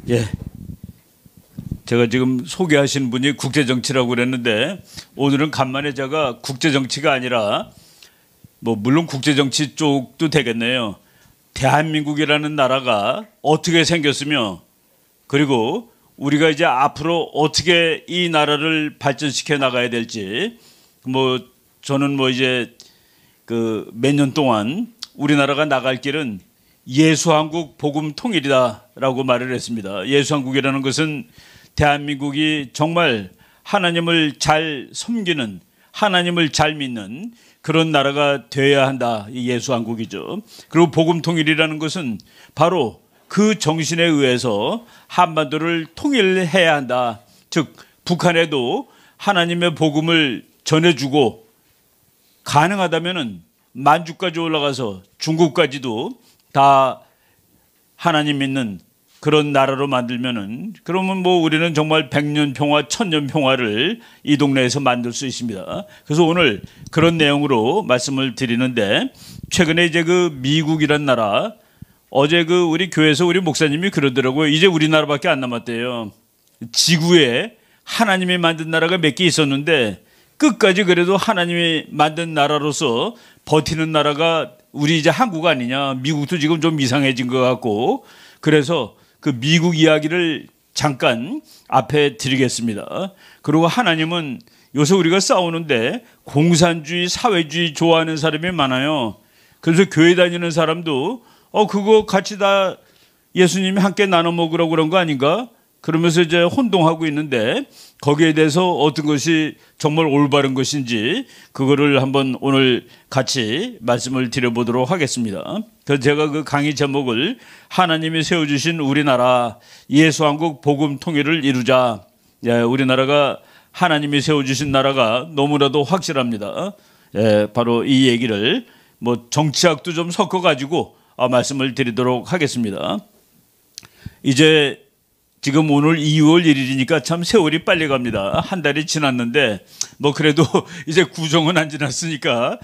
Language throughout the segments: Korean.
예. 제가 지금 소개하신 분이 국제정치라고 그랬는데 오늘은 간만에 제가 국제정치가 아니라 물론 국제정치 쪽도 되겠네요. 대한민국이라는 나라가 어떻게 생겼으며 그리고 우리가 이제 앞으로 어떻게 이 나라를 발전시켜 나가야 될지 저는 이제 그 몇 년 동안 우리나라가 나갈 길은 예수한국 복음 통일이다라고 말을 했습니다. 예수한국이라는 것은 대한민국이 정말 하나님을 잘 섬기는 하나님을 잘 믿는 그런 나라가 되어야 한다. 이 예수한국이죠. 그리고 복음 통일이라는 것은 바로 그 정신에 의해서 한반도를 통일해야 한다. 즉 북한에도 하나님의 복음을 전해주고 가능하다면은 만주까지 올라가서 중국까지도 다 하나님 믿는 그런 나라로 만들면은 그러면 우리는 정말 100년 평화, 1000년 평화를 이 동네에서 만들 수 있습니다. 그래서 오늘 그런 내용으로 말씀을 드리는데 최근에 이제 그 미국이란 나라 어제 우리 교회에서 우리 목사님이 그러더라고요. 이제 우리나라밖에 안 남았대요. 지구에 하나님이 만든 나라가 몇 개 있었는데 끝까지 그래도 하나님이 만든 나라로서 버티는 나라가 우리 이제 한국 아니냐. 미국도 지금 좀 이상해진 것 같고 그래서 그 미국 이야기를 잠깐 앞에 드리겠습니다. 그리고 하나님은 요새 우리가 싸우는데 공산주의, 사회주의 좋아하는 사람이 많아요. 그래서 교회 다니는 사람도 그거 같이 다 예수님이 함께 나눠 먹으라고 그런 거 아닌가? 그러면서 이제 혼동하고 있는데 거기에 대해서 어떤 것이 정말 올바른 것인지 그거를 한번 오늘 같이 말씀을 드려보도록 하겠습니다. 그래서 제가 그 강의 제목을 하나님이 세워주신 우리나라 예수한국 복음 통일을 이루자. 우리나라가 하나님이 세워주신 나라가 너무나도 확실합니다. 바로 이 얘기를 정치학도 좀 섞어가지고 말씀을 드리도록 하겠습니다. 이제 지금 오늘 2월 1일이니까 참 세월이 빨리 갑니다. 한 달이 지났는데 그래도 이제 구정은 안 지났으니까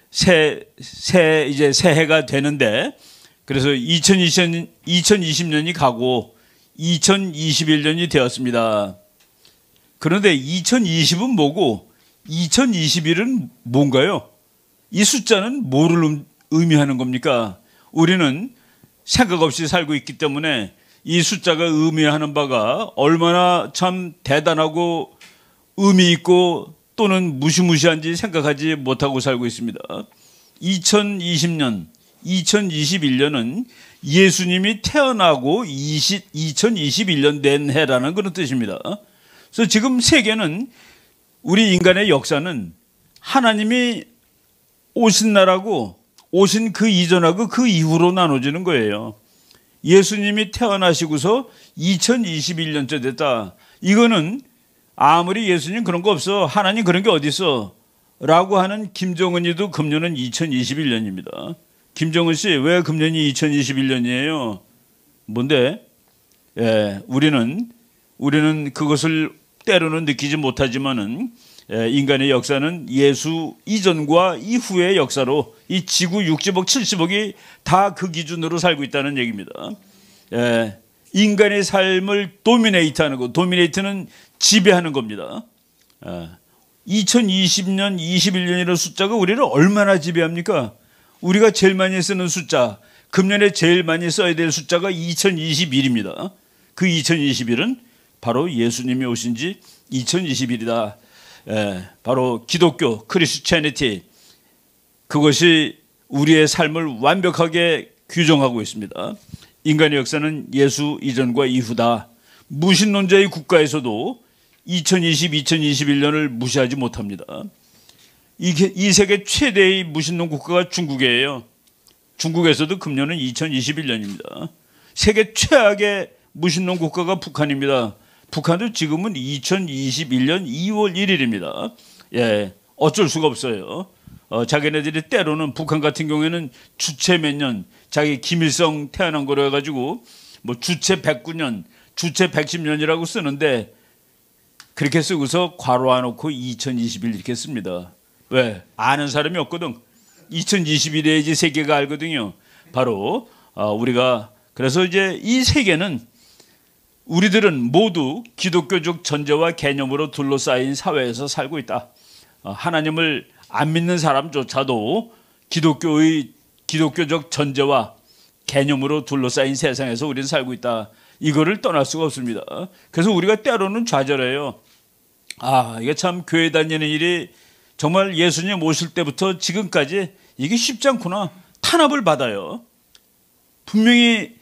이제 새해가 되는데 그래서 2020년이 가고 2021년이 되었습니다. 그런데 2020은 뭐고 2021은 뭔가요? 이 숫자는 뭐를 의미하는 겁니까? 우리는 생각 없이 살고 있기 때문에 이 숫자가 의미하는 바가 얼마나 참 대단하고 의미 있고 또는 무시무시한지 생각하지 못하고 살고 있습니다. 2020년, 2021년은 예수님이 태어나고 2021년 된 해라는 그런 뜻입니다. 그래서 지금 세계는 우리 인간의 역사는 하나님이 오신 날하고 오신 그 이전하고 그 이후로 나눠지는 거예요. 예수님이 태어나시고서 2021년째 됐다. 이거는 아무리 예수님 그런 거 없어. 하나님 그런 게 어디 있어? 라고 하는 김정은이도 금년은 2021년입니다. 김정은 씨, 왜 금년이 2021년이에요? 뭔데? 우리는 그것을 때로는 느끼지 못하지만은 인간의 역사는 예수 이전과 이후의 역사로 이 지구 60억, 70억이 다 그 기준으로 살고 있다는 얘기입니다. 인간의 삶을 도미네이트하는 것, 도미네이트는 지배하는 겁니다. 2020년, 21년이라는 숫자가 우리를 얼마나 지배합니까? 우리가 제일 많이 쓰는 숫자, 금년에 제일 많이 써야 될 숫자가 2021입니다. 그 2021은 바로 예수님이 오신 지 2021이다. 바로 기독교, 크리스찬니티, 그것이 우리의 삶을 완벽하게 규정하고 있습니다. 인간의 역사는 예수 이전과 이후다. 무신론자의 국가에서도 2020, 2021년을 무시하지 못합니다. 이 세계 최대의 무신론 국가가 중국이에요. 중국에서도 금년은 2021년입니다. 세계 최악의 무신론 국가가 북한입니다. 북한도 지금은 2021년 2월 1일입니다. 어쩔 수가 없어요. 자기네들이 때로는 북한 같은 경우에는 주체 몇 년, 자기 김일성 태어난 거로 해가지고 주체 109년, 주체 110년이라고 쓰는데 그렇게 쓰고서 괄호 안 놓고 2021 이렇게 씁니다. 왜? 아는 사람이 없거든. 2021에야지 세계가 알거든요. 바로 우리가 그래서 이제 이 세계는 우리들은 모두 기독교적 전제와 개념으로 둘러싸인 사회에서 살고 있다. 하나님을 안 믿는 사람조차도 기독교적 전제와 개념으로 둘러싸인 세상에서 우리는 살고 있다. 이거를 떠날 수가 없습니다. 그래서 우리가 때로는 좌절해요. 이게 참 교회 다니는 일이 정말 예수님 오실 때부터 지금까지 이게 쉽지 않구나. 탄압을 받아요. 분명히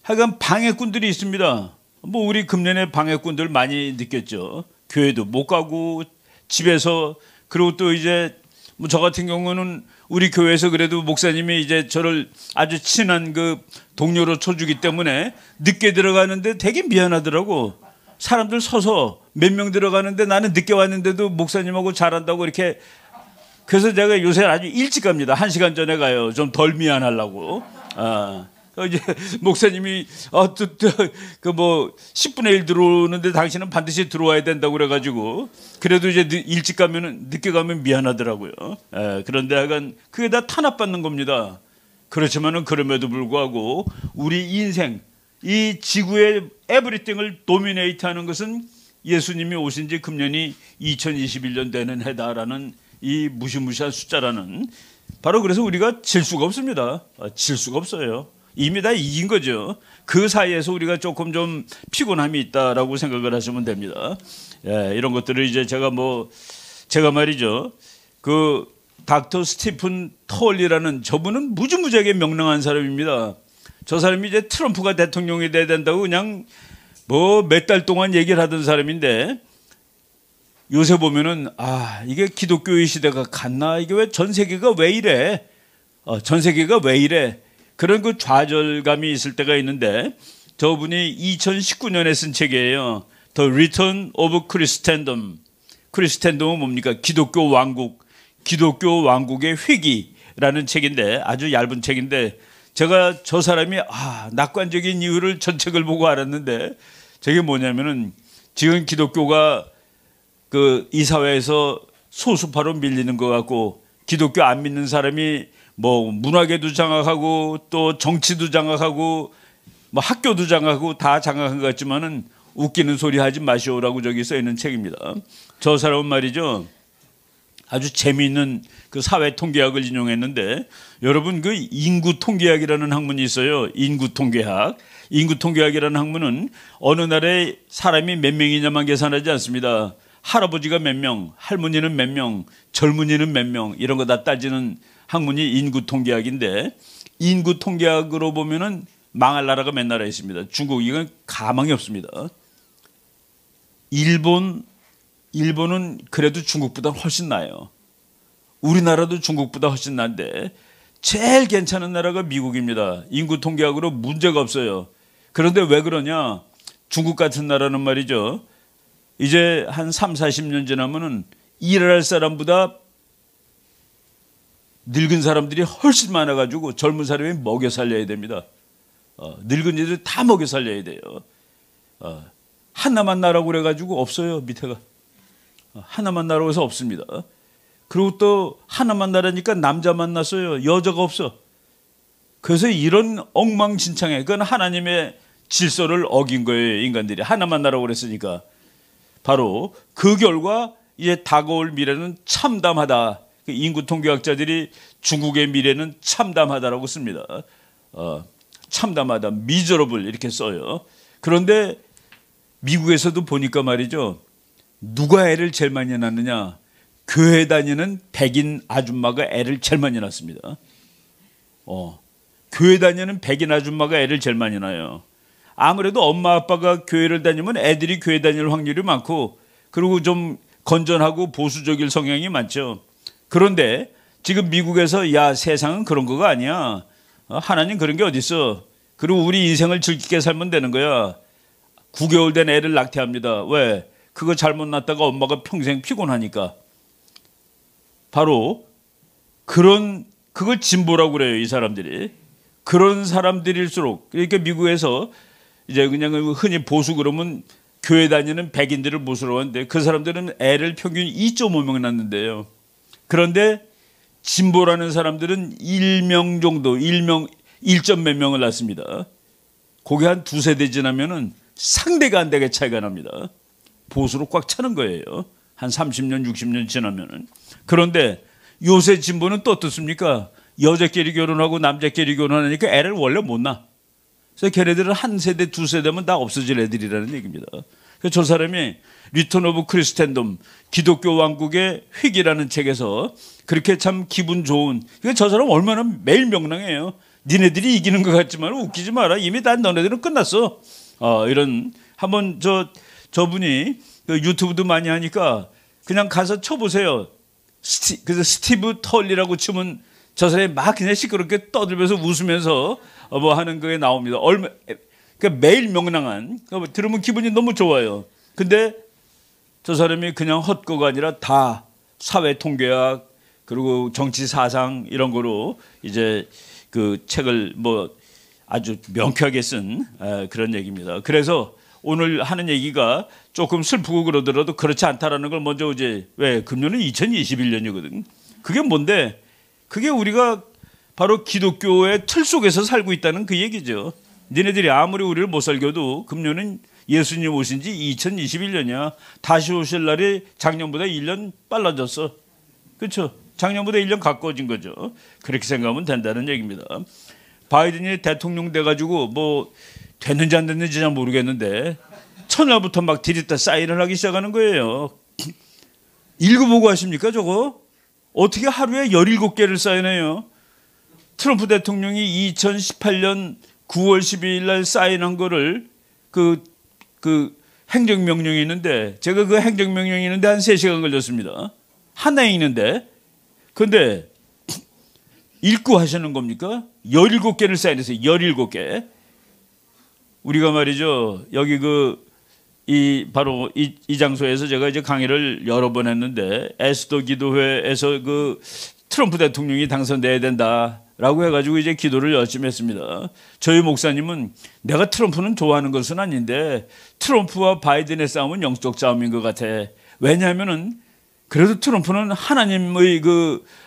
하여간 방해꾼들이 있습니다. 뭐 우리 금년에 방해꾼들 많이 느꼈죠. 교회도 못 가고 집에서, 그리고 또 이제 뭐 저 같은 경우는 우리 교회에서 그래도 목사님이 이제 저를 아주 친한 그 동료로 쳐주기 때문에 늦게 들어가는데 되게 미안하더라고. 사람들 서서 몇 명 들어가는데 나는 늦게 왔는데도 목사님하고 잘한다고 이렇게. 그래서 제가 요새 아주 일찍 갑니다. 1시간 전에 가요. 좀 덜 미안하려고. 이제 목사님이 뭐 10분의 1 들어오는데 당신은 반드시 들어와야 된다고 그래가지고, 그래도 이제 일찍 가면은 늦게 가면 미안하더라고요. 그런데 약간 그게 다 탄압받는 겁니다. 그렇지만은 그럼에도 불구하고 우리 인생, 이 지구의 에브리띵을 도미네이트하는 것은 예수님이 오신 지 금년이 2021년 되는 해다라는 이 무시무시한 숫자라는, 바로 그래서 우리가 질 수가 없습니다. 질 수가 없어요. 이미 다 이긴 거죠. 그 사이에서 우리가 조금 좀 피곤함이 있다라고 생각을 하시면 됩니다. 이런 것들을 이제 제가 말이죠. 그 닥터 스티픈 톨리라는 저분은 무지무지하게 명랑한 사람입니다. 저 사람이 이제 트럼프가 대통령이 돼야 된다고 그냥 뭐 몇 달 동안 얘기를 하던 사람인데, 요새 보면은 이게 기독교의 시대가 갔나? 이게 왜 전 세계가 왜 이래? 전 세계가 왜 이래? 그런 그 좌절감이 있을 때가 있는데, 저분이 2019년에 쓴 책이에요. The Return of Christendom. 크리스텐덤은 뭡니까? 기독교 왕국, 기독교 왕국의 회귀라는 책인데, 아주 얇은 책인데, 제가 저 사람이 낙관적인 이유를 전 책을 보고 알았는데, 저게 뭐냐면은 지금 기독교가 이 사회에서 소수파로 밀리는 것 같고, 기독교 안 믿는 사람이 뭐 문화계도 장악하고 또 정치도 장악하고 뭐 학교도 장악하고 다 장악한 것 같지만은 웃기는 소리 하지 마시오라고 저기 써 있는 책입니다. 저 사람은 말이죠, 아주 재미있는 그 사회 통계학을 인용했는데, 여러분 그 인구 통계학이라는 학문이 있어요. 인구 통계학. 인구 통계학이라는 학문은 어느 나라에 사람이 몇 명이냐만 계산하지 않습니다. 할아버지가 몇 명, 할머니는 몇 명, 젊은이는 몇 명, 이런 거 다 따지는 학문이 인구 통계학인데, 인구 통계학으로 보면은 망할 나라가 몇 나라 있습니다. 중국, 이건 가망이 없습니다. 일본은 그래도 중국보다 훨씬 나아요. 우리나라도 중국보다 훨씬 난데 제일 괜찮은 나라가 미국입니다. 인구 통계학으로 문제가 없어요. 그런데 왜 그러냐? 중국 같은 나라는 말이죠, 이제 한 3, 40년 지나면은 일할 사람보다 늙은 사람들이 훨씬 많아가지고 젊은 사람이 먹여 살려야 됩니다. 늙은이들 다 먹여 살려야 돼요. 하나만 나라고 그래가지고 없어요. 밑에가 하나만 나라고 해서 없습니다. 그리고 또 하나만 나라니까 남자만 났어요. 여자가 없어. 그래서 이런 엉망진창에, 그건 하나님의 질서를 어긴 거예요. 인간들이 하나만 나라고 그랬으니까. 바로 그 결과 이제 다가올 미래는 참담하다. 인구 통계학자들이 중국의 미래는 참담하다라고 씁니다. 참담하다, miserable 이렇게 써요. 그런데 미국에서도 보니까 말이죠, 누가 애를 제일 많이 낳느냐? 교회 다니는 백인 아줌마가 애를 제일 많이 낳습니다. 교회 다니는 백인 아줌마가 애를 제일 많이 낳아요. 아무래도 엄마 아빠가 교회를 다니면 애들이 교회 다닐 확률이 많고, 그리고 좀 건전하고 보수적일 성향이 많죠. 그런데 지금 미국에서 세상은 그런 거가 아니야. 하나님 그런 게 어딨어. 그리고 우리 인생을 즐겁게 살면 되는 거야. 9개월 된 애를 낙태합니다. 왜? 그거 잘못 낳다가 엄마가 평생 피곤하니까. 바로 그걸 진보라고 그래요, 이 사람들이. 그런 사람들일수록, 그러니까 미국에서 이제 그냥 흔히 보수 그러면 교회 다니는 백인들을 보수로 하는데, 그 사람들은 애를 평균 2.5명 낳는데요. 그런데 진보라는 사람들은 1명 정도, 1점 몇 명을 낳습니다. 그게 한 두세 대 지나면은 상대가 안 되게 차이가 납니다. 보수로 꽉 차는 거예요. 한 30년, 60년 지나면은. 그런데 요새 진보는 또 어떻습니까? 여자끼리 결혼하고 남자끼리 결혼하니까 애를 원래 못 낳아. 그래서 걔네들은 한 세대, 두 세대면 다 없어질 애들이라는 얘기입니다. 그래서 저 사람이 리턴 오브 크리스텐덤, 기독교 왕국의 획이라는 책에서 그렇게 참 기분 좋은, 그러니까 저 사람 얼마나 매일 명랑해요. 니네들이 이기는 것 같지만 웃기지 마라. 이미 다 너네들은 끝났어. 이런, 한번 저분이 그 유튜브도 많이 하니까 그냥 가서 쳐보세요. 그래서 스티브 털리라고 치면 저 사람이 막 그냥 시끄럽게 떠들면서 웃으면서 뭐 하는 거에 나옵니다. 그러니까 매일 명랑한, 들으면 기분이 너무 좋아요. 근데 저 사람이 그냥 헛거가 아니라 다 사회 통계학 그리고 정치 사상 이런 거로 이제 그 책을 뭐 아주 명쾌하게 쓴 그런 얘기입니다. 그래서 오늘 하는 얘기가 조금 슬프고 그러더라도 그렇지 않다라는 걸 먼저 이제 왜 금년은 2021년이거든. 그게 뭔데? 그게 우리가 바로 기독교의 틀 속에서 살고 있다는 그 얘기죠. 니네들이 아무리 우리를 못 살겨도 금년은 예수님 오신 지 2021년이야. 다시 오실 날이 작년보다 1년 빨라졌어. 그렇죠? 작년보다 1년 가까워진 거죠. 그렇게 생각하면 된다는 얘기입니다. 바이든이 대통령 돼가지고 뭐 됐는지 안 됐는지 잘 모르겠는데 첫날부터 막 디귿다 사인을 하기 시작하는 거예요. 읽어보고 하십니까 저거? 어떻게 하루에 17개를 사인해요? 트럼프 대통령이 2018년 9월 12일 날 사인한 거를 그 행정명령이 있는데 제가 그 행정명령이 있는데 한 3시간 걸렸습니다. 하나에 있는데 근데 읽고 하시는 겁니까? 17개를 사인했어요. 17개. 우리가 말이죠. 여기 바로 이 장소에서 제가 이제 강의를 여러 번 했는데 에스더 기도회에서 그 트럼프 대통령이 당선돼야 된다라고 해가지고 이제 기도를 열심히 했습니다. 저희 목사님은 내가 트럼프는 좋아하는 것은 아닌데 트럼프와 바이든의 싸움은 영적 싸움인 것 같아. 왜냐하면은 그래도 트럼프는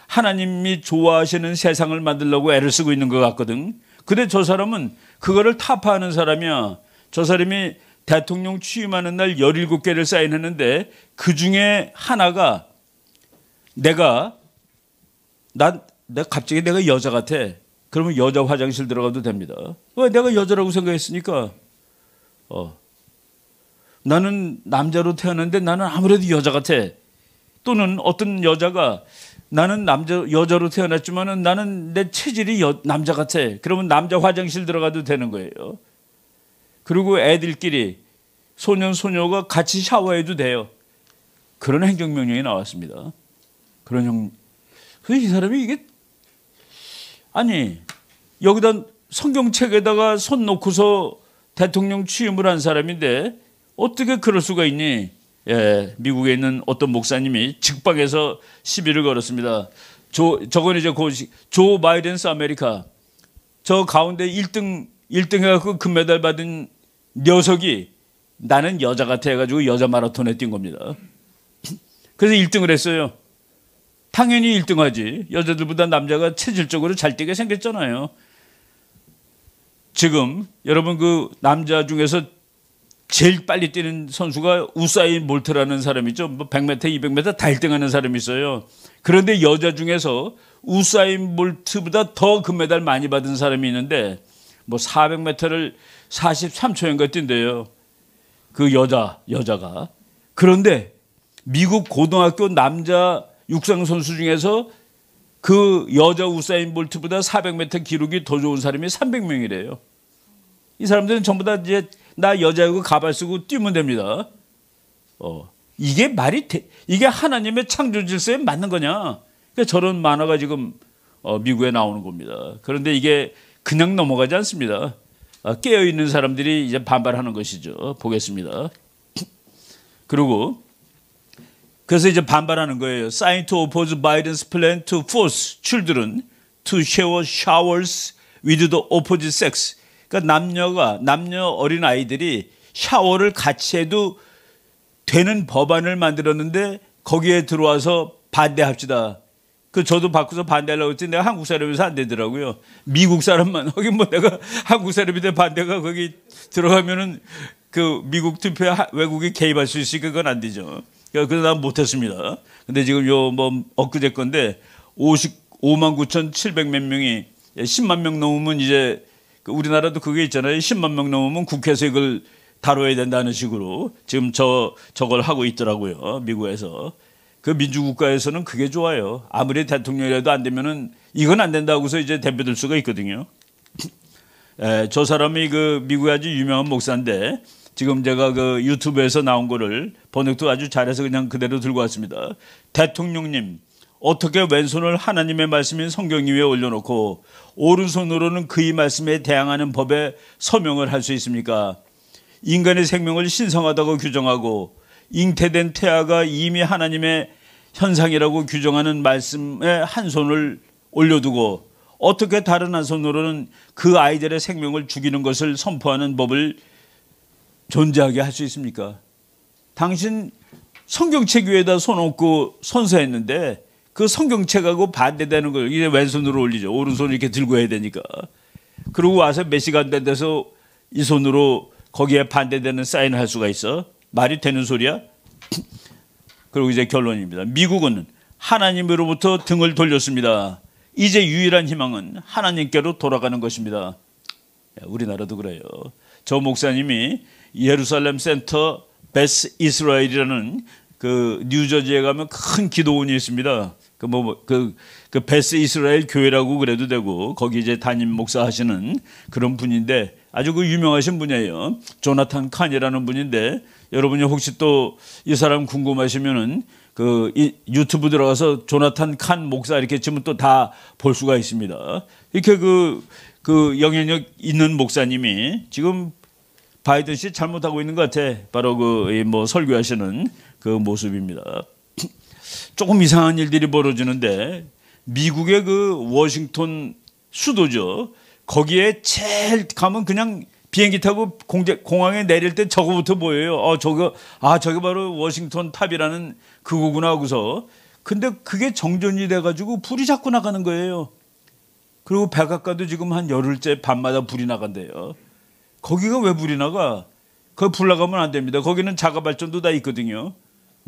하나님이 좋아하시는 세상을 만들려고 애를 쓰고 있는 것 같거든. 근데 저 사람은 그거를 타파하는 사람이야. 저 사람이 대통령 취임하는 날 17개를 사인했는데 그 중에 하나가 갑자기 내가 여자 같아. 그러면 여자 화장실 들어가도 됩니다. 왜? 내가 여자라고 생각했으니까. 나는 남자로 태어났는데 나는 아무래도 여자 같아. 또는 어떤 여자가 나는 여자로 태어났지만은 나는 내 체질이 남자 같아. 그러면 남자 화장실 들어가도 되는 거예요. 그리고 애들끼리 소년 소녀가 같이 샤워해도 돼요. 그런 행정명령이 나왔습니다. 그래서 이 사람이 이게 아니 여기다 성경책에다가 손 놓고서 대통령 취임을 한 사람인데 어떻게 그럴 수가 있니? 예, 미국에 있는 어떤 목사님이 직방에서 시비를 걸었습니다. 저건 이제 조 바이든스 아메리카. 저 가운데 1등 해갖고 금메달 받은 녀석이 나는 여자 같아 해가지고 여자 마라톤에 뛴 겁니다. 그래서 1등을 했어요. 당연히 1등 하지. 여자들보다 남자가 체질적으로 잘 뛰게 생겼잖아요. 지금 여러분 그 남자 중에서 제일 빨리 뛰는 선수가 우사인 볼트라는 사람이 있죠. 뭐 100m, 200m 다 1등하는 사람이 있어요. 그런데 여자 중에서 우사인 볼트보다 더 금메달 많이 받은 사람이 있는데 뭐 400m를 43초인가 뛴대요. 그 여자가. 그런데 미국 고등학교 남자 육상 선수 중에서 그 여자 우사인 볼트보다 400m 기록이 더 좋은 사람이 300명이래요. 이 사람들은 전부 다 이제 나 여자하고 가발 쓰고 뛰면 됩니다. 이게 이게 하나님의 창조 질서에 맞는 거냐? 그러니까 저런 만화가 지금 미국에 나오는 겁니다. 그런데 이게 그냥 넘어가지 않습니다. 깨어 있는 사람들이 이제 반발하는 것이죠. 보겠습니다. 그래서 이제 반발하는 거예요. Sign to oppose Biden's plan to force children to share showers with the opposite sex. 그러니까 남녀 어린 아이들이 샤워를 같이 해도 되는 법안을 만들었는데 거기에 들어와서 반대합시다. 저도 바꾸서 반대하려고 했더니 내가 한국 사람이라서 안 되더라고요. 미국 사람만. 거기 뭐 내가 한국 사람인데 반대가 거기 들어가면은 그 미국 투표에 외국이 개입할 수 있으니까 그건 안 되죠. 그래서 난 못했습니다. 근데 지금 요 뭐 엊그제 건데 55만 9,700 몇 명이 10만 명 넘으면 이제 우리나라도 그게 있잖아요. 10만 명 넘으면 국회에서 이걸 다뤄야 된다는 식으로 지금 저걸 하고 있더라고요. 미국에서. 그 민주국가에서는 그게 좋아요. 아무리 대통령이라도 안 되면은 이건 안 된다고서 이제 대표될 수가 있거든요. 저 사람이 그 미국의 아주 유명한 목사인데 지금 제가 그 유튜브에서 나온 거를 번역도 아주 잘해서 그냥 그대로 들고 왔습니다. 대통령님, 어떻게 왼손을 하나님의 말씀인 성경 위에 올려놓고 오른손으로는 그의 말씀에 대항하는 법에 서명을 할 수 있습니까? 인간의 생명을 신성하다고 규정하고 잉태된 태아가 이미 하나님의 현상이라고 규정하는 말씀에 한 손을 올려두고 어떻게 다른 한 손으로는 그 아이들의 생명을 죽이는 것을 선포하는 법을 존재하게 할 수 있습니까? 당신 성경책 위에다 손 얹고 선서했는데 그 성경책하고 반대되는 걸 이제 왼손으로 올리죠. 오른손을 이렇게 들고 해야 되니까. 그러고 와서 몇 시간 된 데서 이 손으로 거기에 반대되는 사인을 할 수가 있어? 말이 되는 소리야? 그리고 이제 결론입니다. 미국은 하나님으로부터 등을 돌렸습니다. 이제 유일한 희망은 하나님께로 돌아가는 것입니다. 우리나라도 그래요. 저 목사님이 예루살렘 센터 베스 이스라엘이라는 그 뉴저지에 가면 큰 기도원이 있습니다. 그 베스 이스라엘 교회라고 그래도 되고 거기 이제 담임 목사 하시는 그런 분인데 아주 그 유명하신 분이에요. 조나탄 칸이라는 분인데 여러분이 혹시 또 이 사람 궁금하시면은 그 유튜브 들어가서 조나탄 칸 목사 이렇게 치면 또 다 볼 수가 있습니다. 이렇게 그 영향력 있는 목사님이 지금 바이든 씨 잘못하고 있는 것 같아. 바로 그 뭐 설교하시는 그 모습입니다. 조금 이상한 일들이 벌어지는데 미국의 그 워싱턴 수도죠. 거기에 제일 가면 그냥 비행기 타고 공항에 내릴 때 저거부터 보여요. 저게 바로 워싱턴 탑이라는 그거구나 하고서. 근데 그게 정전이 돼가지고 불이 자꾸 나가는 거예요. 그리고 백악관도 지금 한 열흘째 밤마다 불이 나간대요. 거기가 왜 불이 나가? 거기 불 나가면 안 됩니다. 거기는 자가 발전도 다 있거든요.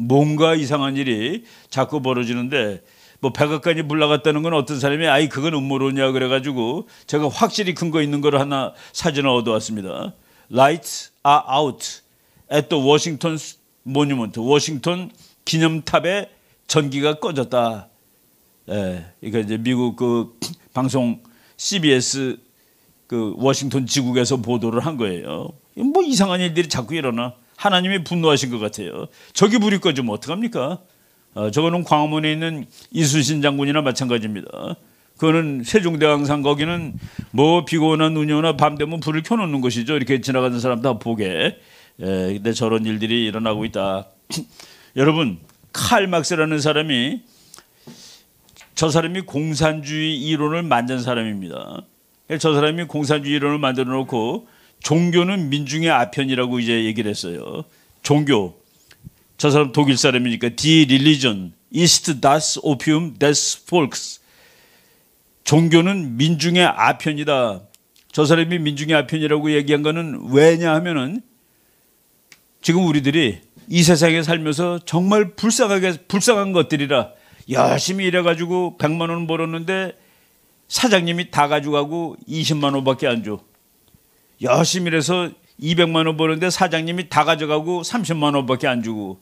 뭔가 이상한 일이 자꾸 벌어지는데 뭐 백악관이 불 나갔다는 건 어떤 사람이 아이 그건 음모론이야 그래가지고 제가 확실히 근거 있는 걸 하나 사진을 얻어왔습니다. Lights are out at the Washington Monument. 워싱턴 기념탑에 전기가 꺼졌다. 그러니까 이제 미국 그 방송 CBS 그 워싱턴 지국에서 보도를 한 거예요. 뭐 이상한 일들이 자꾸 일어나. 하나님이 분노하신 것 같아요. 저기 불이 꺼지면 어떡합니까? 저거는 광화문에 있는 이순신 장군이나 마찬가지입니다. 그거는 세종대왕상 거기는 뭐 비가 오나 눈이 오나 밤 되면 불을 켜놓는 것이죠. 이렇게 지나가는 사람 다 보게. 근데 저런 일들이 일어나고 있다. 여러분, 칼 막스라는 사람이 저 사람이 공산주의 이론을 만든 사람입니다. 저 사람이 공산주의 이론을 만들어 놓고 종교는 민중의 아편이라고 이제 얘기를 했어요. 종교. 저 사람 독일 사람이니까 Die Religion ist das Opium des Volks. 종교는 민중의 아편이다. 저 사람이 민중의 아편이라고 얘기한 거는 왜냐 하면은 지금 우리들이 이 세상에 살면서 정말 불쌍한 것들이라 열심히 일해가지고 100만 원 벌었는데 사장님이 다 가져가고 20만 원밖에 안 줘. 열심히 일해서 200만 원 버는데 사장님이 다 가져가고 30만 원밖에 안 주고.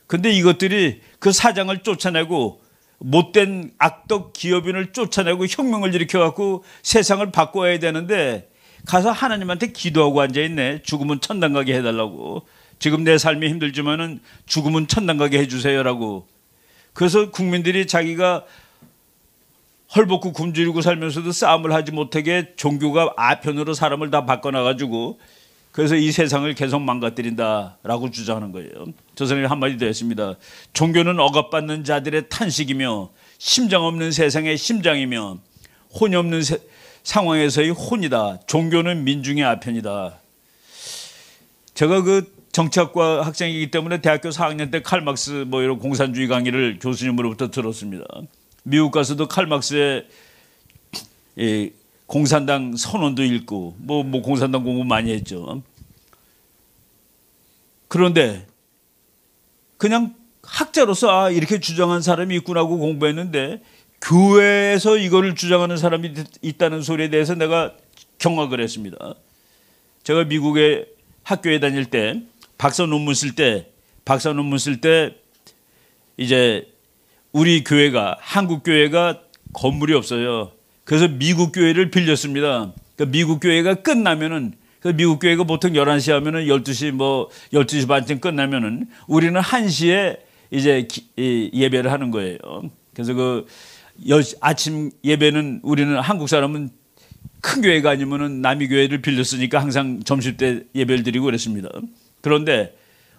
근데 이것들이 그 사장을 쫓아내고 못된 악덕 기업인을 쫓아내고 혁명을 일으켜갖고 세상을 바꿔야 되는데 가서 하나님한테 기도하고 앉아있네. 죽으면 천당 가게 해달라고. 지금 내 삶이 힘들지만은 죽으면 천당 가게 해주세요라고. 그래서 국민들이 자기가 헐벗고 굶주리고 살면서도 싸움을 하지 못하게 종교가 아편으로 사람을 다 바꿔놔가지고 그래서 이 세상을 계속 망가뜨린다라고 주장하는 거예요. 저 사람이 한마디 더 했습니다. 종교는 억압받는 자들의 탄식이며 심장 없는 세상의 심장이며 혼이 없는 상황에서의 혼이다. 종교는 민중의 아편이다. 제가 그 정치학과 학생이기 때문에 대학교 4학년 때 칼막스 뭐 이런 공산주의 강의를 교수님으로부터 들었습니다. 미국 가서도 칼막스의 공산당 선언도 읽고 뭐 공산당 공부 많이 했죠. 그런데 그냥 학자로서 이렇게 주장한 사람이 있구나 하고 공부했는데 교회에서 이거를 주장하는 사람이 있다는 소리에 대해서 내가 경악을 했습니다. 제가 미국에 학교에 다닐 때 박사 논문 쓸 때 이제 우리 교회가 한국 교회가 건물이 없어요. 그래서 미국 교회를 빌렸습니다. 그러니까 미국 교회가 끝나면은 미국 교회가 보통 11시 하면은 12시 반쯤 끝나면은 우리는 1시에 이제 예배를 하는 거예요. 그래서 아침 예배는 우리는 한국 사람은 큰 교회가 아니면은 남이 교회를 빌렸으니까 항상 점심 때 예배를 드리고 그랬습니다. 그런데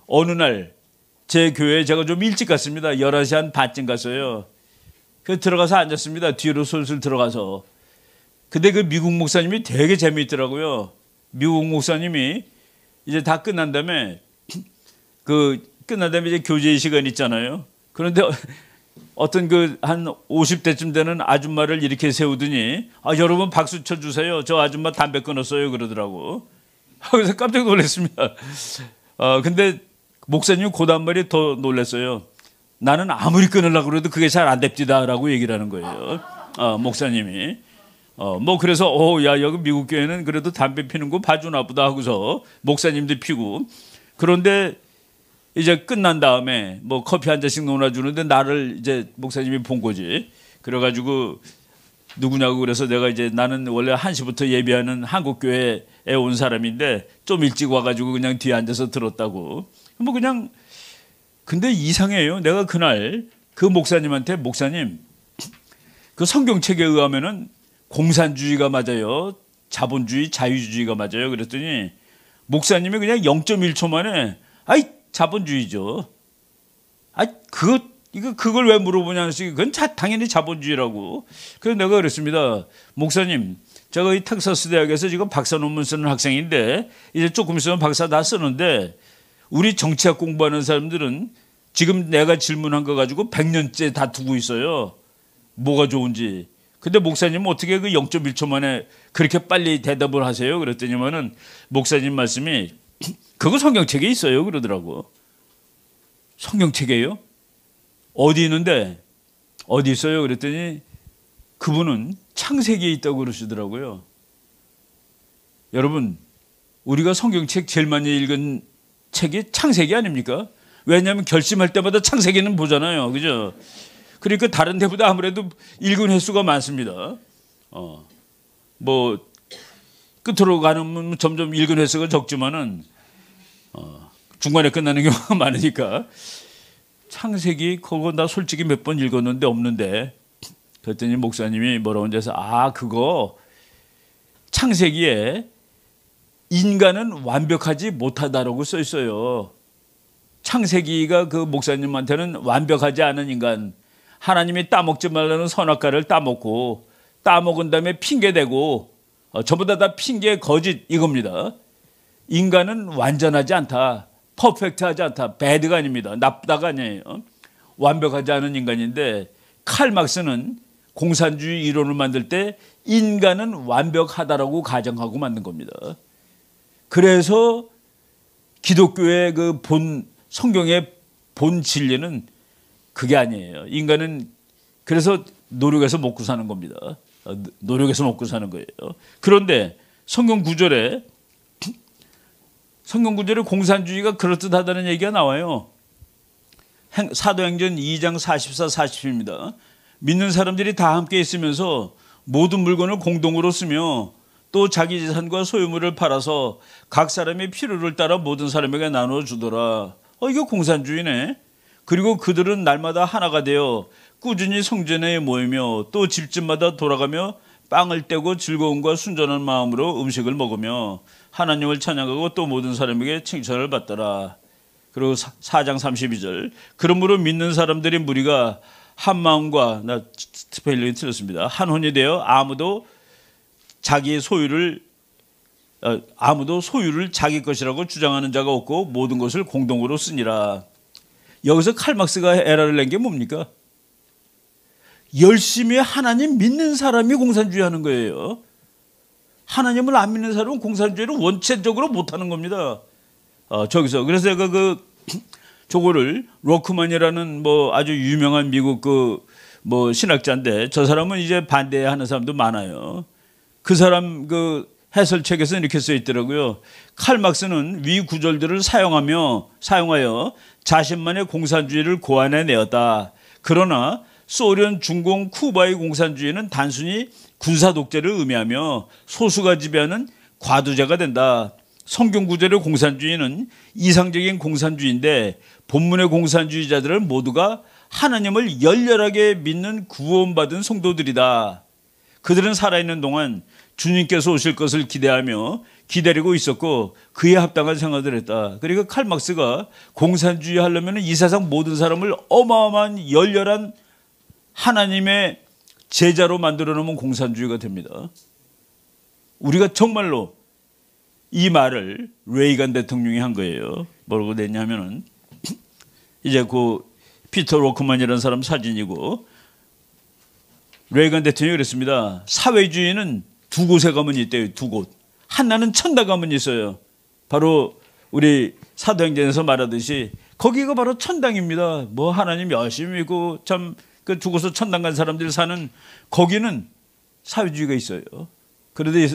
어느 날 제 교회에 제가 좀 일찍 갔습니다. 11시 한 반쯤 갔어요. 그래서 들어가서 앉았습니다. 뒤로 솔솔 들어가서. 근데 그 미국 목사님이 되게 재미있더라고요. 미국 목사님이 이제 다 끝난 다음에 이제 교제 시간 있잖아요. 그런데 어떤 한 50대쯤 되는 아줌마를 이렇게 세우더니 여러분 박수 쳐주세요. 저 아줌마 담배 끊었어요. 그러더라고. 그래서 깜짝 놀랐습니다. 근데 목사님이 그 다음 말이 더 놀랐어요. 나는 아무리 끊으려고 그래도 그게 잘 안 됩디다라고 얘기를 하는 거예요. 목사님이. 그래서 야 여기 미국 교회는 그래도 담배 피는 거 봐주나 보다 하고서 목사님도 피고. 그런데 이제 끝난 다음에 커피 한 잔씩 놓아주는데 나를 이제 목사님이 본 거지. 그래가지고 누구냐고 그래서 내가 이제 나는 원래 1시부터 예배하는 한국 교회에 온 사람인데 좀 일찍 와가지고 그냥 뒤에 앉아서 들었다고. 그냥 근데 이상해요. 내가 그날 그 목사님한테 목사님 그 성경책에 의하면은 공산주의가 맞아요. 자본주의, 자유주의가 맞아요. 그랬더니 목사님이 그냥 0.1초 만에 자본주의죠. 그걸 왜 물어보냐 해서 그건 당연히 자본주의라고. 그래서 내가 그랬습니다. 목사님, 제가 이 텍사스 대학에서 지금 박사 논문 쓰는 학생인데 이제 조금 있으면 박사 다 쓰는데 우리 정치학 공부하는 사람들은 지금 내가 질문한 거 가지고 100년째 다투고 있어요. 뭐가 좋은지. 근데 목사님은 어떻게 그 0.1초 만에 그렇게 빨리 대답을 하세요? 그랬더니만은 목사님 말씀이 그거 성경책에 있어요. 그러더라고. 성경책이에요? 어디 있는데? 어디 있어요? 그랬더니 그분은 창세기에 있다고 그러시더라고요. 여러분, 우리가 성경책 제일 많이 읽은 책이 창세기 아닙니까? 왜냐하면 결심할 때마다 창세기는 보잖아요. 그죠? 그러니까 다른 데보다 아무래도 읽은 횟수가 많습니다. 끝으로 가면 점점 읽은 횟수가 적지만은 중간에 끝나는 경우가 많으니까 창세기 그거 나 솔직히 몇 번 읽었는데 없는데 그랬더니 목사님이 뭐라고 해서 그거 창세기에 인간은 완벽하지 못하다라고 써 있어요. 창세기가 그 목사님한테는 완벽하지 않은 인간, 하나님이 따먹지 말라는 선악과를 따먹고 따먹은 다음에 핑계대고 전부 다 핑계 거짓 이겁니다. 인간은 완전하지 않다. 퍼펙트하지 않다. 배드가 아닙니다. 나쁘다가 아니에요. 완벽하지 않은 인간인데 칼 막스는 공산주의 이론을 만들 때 인간은 완벽하다라고 가정하고 만든 겁니다. 그래서 기독교의 그 성경의 본 진리는 그게 아니에요. 인간은 그래서 노력해서 먹고 사는 겁니다. 노력해서 먹고 사는 거예요. 그런데 성경 구절에 공산주의가 그럴듯하다는 얘기가 나와요. 사도행전 2장 44, 40입니다. 믿는 사람들이 다 함께 있으면서 모든 물건을 공동으로 쓰며 또 자기 재산과 소유물을 팔아서 각 사람의 필요를 따라 모든 사람에게 나누어 주더라. 이거 공산주의네. 그리고 그들은 날마다 하나가 되어 꾸준히 성전에 모이며 또 집집마다 돌아가며 빵을 떼고 즐거움과 순전한 마음으로 음식을 먹으며 하나님을 찬양하고 또 모든 사람에게 칭찬을 받더라. 그리고 4장 32절. 그러므로 믿는 사람들의 무리가 한 마음과, 나 스펠링이 틀렸습니다. 한 혼이 되어 아무도 소유를 자기 것이라고 주장하는 자가 없고 모든 것을 공동으로 쓰니라. 여기서 칼막스가 에러를 낸 게 뭡니까? 열심히 하나님 믿는 사람이 공산주의 하는 거예요. 하나님을 안 믿는 사람은 공산주의를 원체적으로 못하는 겁니다. 저기서 그래서 제가 저거를 로크만이라는 뭐 아주 유명한 미국 뭐 신학자인데 저 사람은 이제 반대하는 사람도 많아요. 그 사람 해설책에서 이렇게 써 있더라고요. 칼 막스는 위 구절들을 사용하여 자신만의 공산주의를 고안해 내었다. 그러나 소련, 중공, 쿠바의 공산주의는 단순히 군사 독재를 의미하며 소수가 지배하는 과두제가 된다. 성경 구절의 공산주의는 이상적인 공산주의인데 본문의 공산주의자들은 모두가 하나님을 열렬하게 믿는 구원받은 성도들이다. 그들은 살아있는 동안 주님께서 오실 것을 기대하며 기다리고 있었고 그에 합당한 생활을 했다. 그러니까 칼 막스가 공산주의 하려면 이 세상 모든 사람을 어마어마한 열렬한 하나님의 제자로 만들어 놓으면 공산주의가 됩니다. 우리가 정말로 이 말을 레이간 대통령이 한 거예요. 뭐라고 됐냐면은 이제 피터 로크만이라는 사람 사진이고 레이간 대통령이 그랬습니다. 사회주의는 두 곳에 가면 있대요. 두 곳. 하나는 천당 가면 있어요. 바로 우리 사도행전에서 말하듯이 거기가 바로 천당입니다. 뭐 하나님 열심히 믿고 참 죽어서 천당 간 사람들이 사는 거기는 사회주의가 있어요. 그런데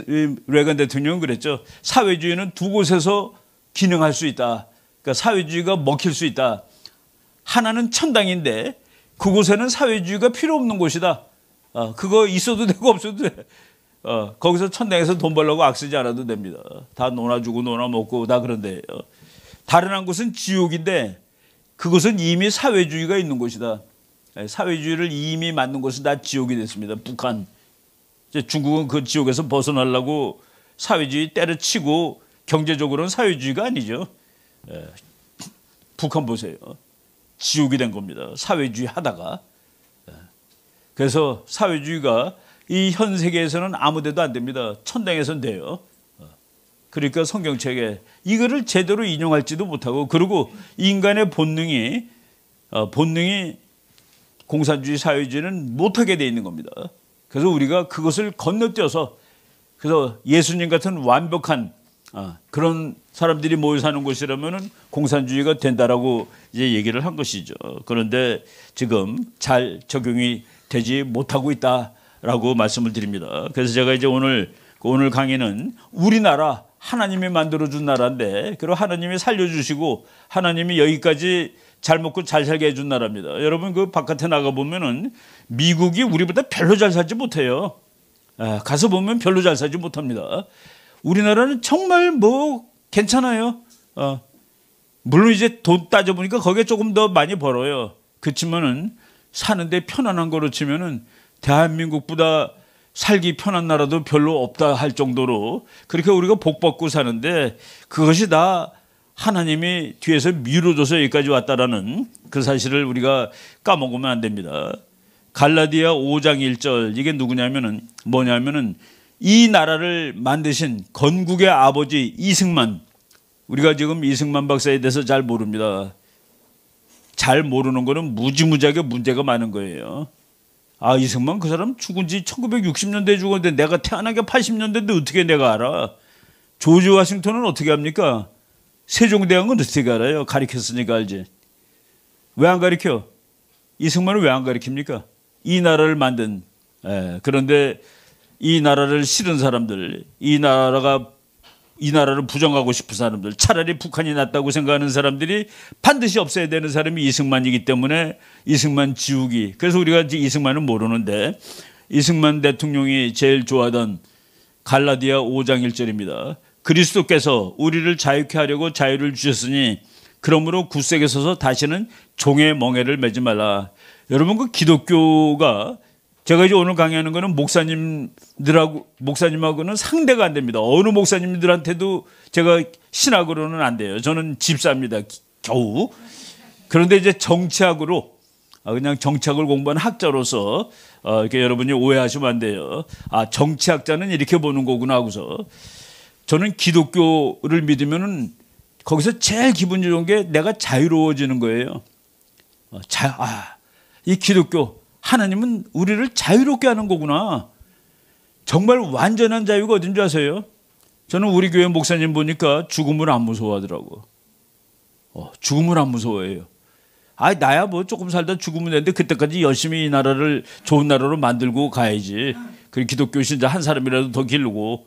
레이간 대통령은 그랬죠. 사회주의는 두 곳에서 기능할 수 있다. 그러니까 사회주의가 먹힐 수 있다. 하나는 천당인데 그곳에는 사회주의가 필요 없는 곳이다. 그거 있어도 되고 없어도 돼. 거기서 천당에서 돈 벌려고 악쓰지 않아도 됩니다. 다 놀아주고 놀아먹고 다 그런데요. 다른 한 곳은 지옥인데 그곳은 이미 사회주의가 있는 곳이다. 사회주의를 이미 만든 곳은 다 지옥이 됐습니다. 북한. 중국은 그 지옥에서 벗어나려고 사회주의 때려치고 경제적으로는 사회주의가 아니죠. 북한 보세요. 지옥이 된 겁니다. 사회주의 하다가. 그래서 사회주의가 이 현 세계에서는 아무 데도 안 됩니다. 천당에서는 돼요. 그러니까 성경책에 이거를 제대로 인용할지도 못하고 그리고 인간의 본능이 공산주의 사회주의는 못하게 돼 있는 겁니다. 그래서 우리가 그것을 건너뛰어서 그래서 예수님 같은 완벽한 그런 사람들이 모여 사는 곳이라면은 공산주의가 된다라고 이제 얘기를 한 것이죠. 그런데 지금 잘 적용이 되지 못하고 있다라고 말씀을 드립니다. 그래서 제가 이제 오늘 강의는 우리나라 하나님이 만들어준 나라인데 그리고 하나님이 살려주시고 하나님이 여기까지 잘 먹고 잘 살게 해준 나라입니다. 여러분 그 바깥에 나가 보면은 미국이 우리보다 별로 잘 살지 못해요. 가서 보면 별로 잘 살지 못합니다. 우리나라는 정말 뭐 괜찮아요. 물론 이제 돈 따져보니까 거기에 조금 더 많이 벌어요. 그렇지만은 사는데 편안한 거로 치면은 대한민국보다 살기 편한 나라도 별로 없다 할 정도로 그렇게 우리가 복 받고 사는데 그것이 다 하나님이 뒤에서 밀어줘서 여기까지 왔다라는 그 사실을 우리가 까먹으면 안 됩니다. 갈라디아 5장 1절 이게 뭐냐면은 이 나라를 만드신 건국의 아버지 이승만 우리가 지금 이승만 박사에 대해서 잘 모릅니다. 잘 모르는 거는 무지무지하게 문제가 많은 거예요. 이승만 그 사람 죽은 지 1960년대에 죽었는데 내가 태어난 게 80년대인데 어떻게 내가 알아? 조지 워싱턴은 어떻게 합니까? 세종대왕은 어떻게 알아요? 가르쳤으니까 알지. 왜 안 가르쳐? 이승만은 왜 안 가르칩니까? 이 나라를 만든 그런데 이 나라를 싫은 사람들 이 나라를 부정하고 싶은 사람들 차라리 북한이 낫다고 생각하는 사람들이 반드시 없애야 되는 사람이 이승만이기 때문에 이승만 지우기 그래서 우리가 이승만은 모르는데 이승만 대통령이 제일 좋아하던 갈라디아 5장 1절입니다. 그리스도께서 우리를 자유케 하려고 자유를 주셨으니 그러므로 굳세게 서서 다시는 종의 멍에를 매지 말라. 여러분 그 기독교가 제가 이제 오늘 강의하는 거는 목사님하고는 상대가 안 됩니다. 어느 목사님들한테도 제가 신학으로는 안 돼요. 저는 집사입니다. 겨우. 그런데 이제 정치학으로 그냥 정치학을 공부한 학자로서 이렇게 여러분이 오해하시면 안 돼요. 정치학자는 이렇게 보는 거구나 하고서 저는 기독교를 믿으면은 거기서 제일 기분 좋은 게 내가 자유로워지는 거예요. 이 기독교 하나님은 우리를 자유롭게 하는 거구나. 정말 완전한 자유가 어딘 줄 아세요? 저는 우리 교회 목사님 보니까 죽음을 안 무서워하더라고. 죽음을 안 무서워해요. 나야 뭐 조금 살다 죽으면 되는데 그때까지 열심히 이 나라를 좋은 나라로 만들고 가야지. 그리고 기독교 신자 한 사람이라도 더 기르고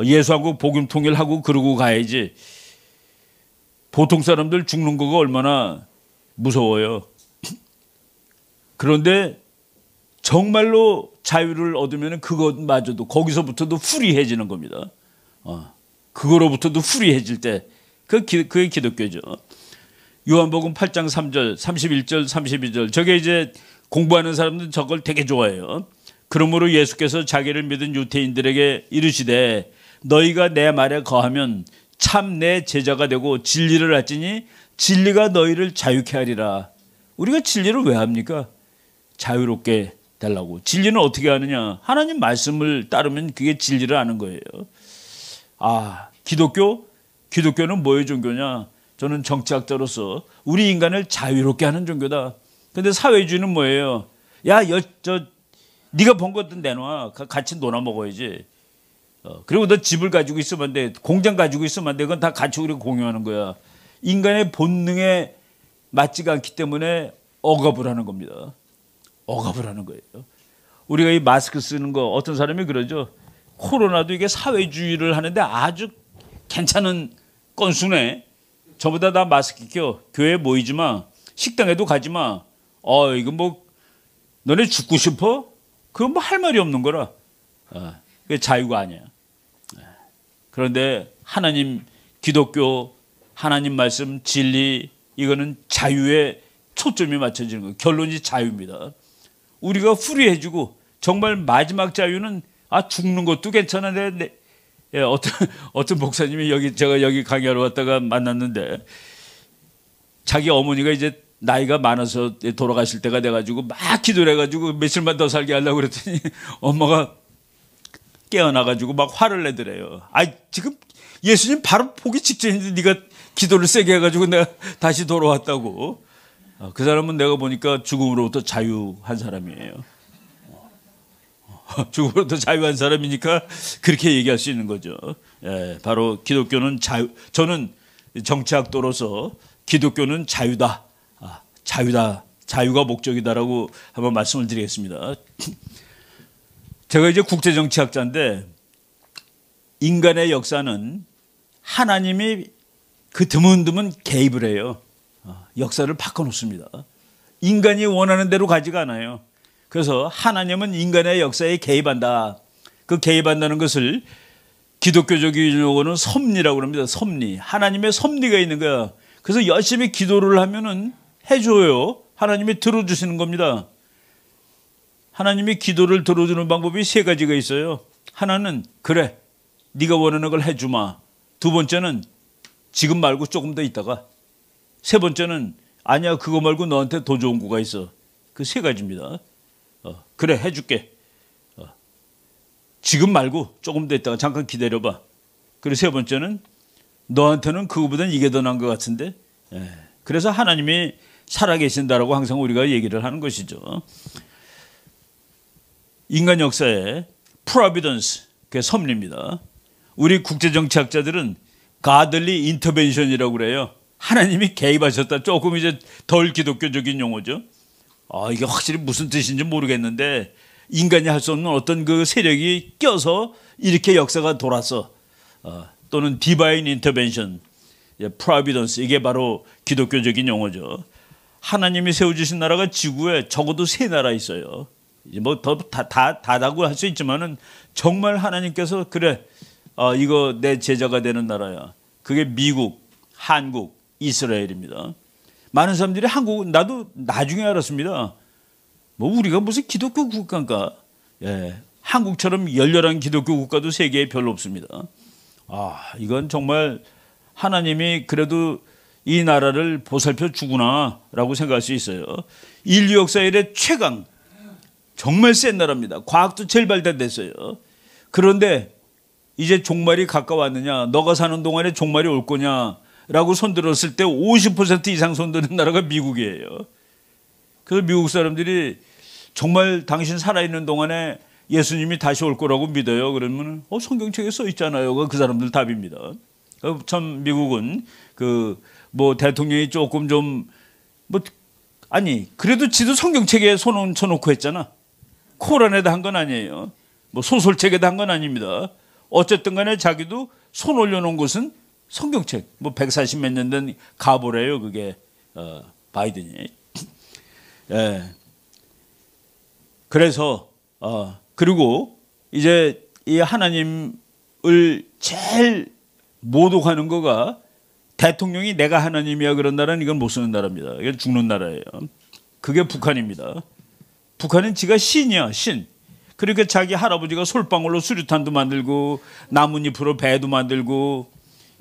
예수하고 복음 통일하고 그러고 가야지. 보통 사람들 죽는 거가 얼마나 무서워요. 그런데 정말로 자유를 얻으면 그것마저도 거기서부터도 후리해지는 겁니다. 그거로부터도 후리해질 때 그게 기독교죠. 요한복음 8장 3절, 31절, 32절. 저게 이제 공부하는 사람들은 저걸 되게 좋아해요. 그러므로 예수께서 자기를 믿은 유대인들에게 이르시되 너희가 내 말에 거하면 참 내 제자가 되고 진리를 알지니 진리가 너희를 자유케 하리라. 우리가 진리를 왜 합니까? 자유롭게 달라고. 진리는 어떻게 하느냐? 하나님 말씀을 따르면 그게 진리를 아는 거예요. 기독교는 뭐의 종교냐? 저는 정치학자로서 우리 인간을 자유롭게 하는 종교다. 근데 사회주의는 뭐예요? 네가 번 것도 내놔. 같이 놀아 먹어야지. 그리고 너 집을 가지고 있으면 안 돼. 공장 가지고 있으면 안 돼. 그건 다 같이 우리가 공유하는 거야. 인간의 본능에 맞지가 않기 때문에 억압을 하는 겁니다. 억압을 하는 거예요. 우리가 이 마스크 쓰는 거 어떤 사람이 그러죠. 코로나도 이게 사회주의를 하는데 아주 괜찮은 건수네. 저보다 다 마스크 껴. 교회에 모이지 마. 식당에도 가지 마. 이거 뭐 너네 죽고 싶어? 그건 뭐 할 말이 없는 거라. 그게 자유가 아니야. 그런데 하나님, 기독교, 하나님 말씀, 진리, 이거는 자유에 초점이 맞춰지는 거예요. 결론이 자유입니다. 우리가 후리해지고 정말 마지막 자유는 죽는 것도 괜찮은데 어떤 목사님이 제가 여기 강의하러 왔다가 만났는데 자기 어머니가 이제 나이가 많아서 돌아가실 때가 돼가지고 막 기도를 해가지고 며칠만 더 살게 하려고 그랬더니 엄마가 깨어나가지고 막 화를 내더래요. 지금 예수님 바로 보기 직전인데 네가 기도를 세게 해가지고 내가 다시 돌아왔다고. 그 사람은 내가 보니까 죽음으로부터 자유한 사람이에요. 죽음으로부터 자유한 사람이니까 그렇게 얘기할 수 있는 거죠. 바로 기독교는 자유. 저는 정치학도로서 기독교는 자유다. 자유가 목적이다라고 한번 말씀을 드리겠습니다. 제가 이제 국제정치학자인데 인간의 역사는 하나님이 드문드문 개입을 해요. 역사를 바꿔놓습니다. 인간이 원하는 대로 가지가 않아요. 그래서 하나님은 인간의 역사에 개입한다. 그 개입한다는 것을 기독교적인 용어는 섭리라고 합니다. 섭리. 하나님의 섭리가 있는 거야. 그래서 열심히 기도를 하면은 해줘요. 하나님이 들어주시는 겁니다. 하나님이 기도를 들어주는 방법이 세 가지가 있어요. 하나는 그래, 네가 원하는 걸 해주마. 두 번째는 지금 말고 조금 더 있다가. 세 번째는 아니야, 그거 말고 너한테 더 좋은 거가 있어. 그 세 가지입니다. 그래, 해줄게. 지금 말고 조금 더 있다가 잠깐 기다려봐. 그리고 세 번째는 너한테는 그거보다는 이게 더 나은 것 같은데. 그래서 하나님이 살아계신다라고 항상 우리가 얘기를 하는 것이죠. 인간 역사의 프로비던스, 그게 섭리입니다. 우리 국제정치학자들은 가들리 인터벤션이라고 그래요. 하나님이 개입하셨다. 조금 이제 덜 기독교적인 용어죠. 이게 확실히 무슨 뜻인지 모르겠는데 인간이 할 수 없는 어떤 그 세력이 껴서 이렇게 역사가 돌았어. 또는 디바인 인터벤션, 프로비던스, 이게 바로 기독교적인 용어죠. 하나님이 세워주신 나라가 지구에 적어도 세 나라 있어요. 뭐 더 다다고 할 수 있지만은 정말 하나님께서 그래, 이거 내 제자가 되는 나라야. 그게 미국, 한국, 이스라엘입니다. 많은 사람들이 나도 나중에 알았습니다. 뭐 우리가 무슨 기독교 국가인가? 한국처럼 열렬한 기독교 국가도 세계에 별로 없습니다. 이건 정말 하나님이 그래도 이 나라를 보살펴 주구나라고 생각할 수 있어요. 인류 역사 이래 최강, 정말 센 나라입니다. 과학도 제일 발달됐어요. 그런데 이제 종말이 가까웠느냐, 너가 사는 동안에 종말이 올 거냐라고 손들었을 때 50% 이상 손드는 나라가 미국이에요. 그래서 미국 사람들이 정말 당신 살아있는 동안에 예수님이 다시 올 거라고 믿어요. 그러면 성경책에 써 있잖아요. 그 사람들 답입니다. 참 미국은 그 뭐 대통령이 조금 좀 뭐 아니 그래도 지도 성경책에 손 얹혀놓고 했잖아. 코란에다 한 건 아니에요. 뭐 소설책에다 한 건 아닙니다. 어쨌든 간에 자기도 손 올려놓은 것은 성경책. 뭐 140 몇 년 된 가보래요. 그게 바이든이. 예. 그래서 그리고 이제 이 하나님을 제일 모독하는 거가 대통령이 내가 하나님이야 그런 나라는 이건 못 쓰는 나라입니다. 이건 죽는 나라예요. 그게 북한입니다. 북한은 지가 신이야, 신. 그러니까 자기 할아버지가 솔방울로 수류탄도 만들고 나뭇잎으로 배도 만들고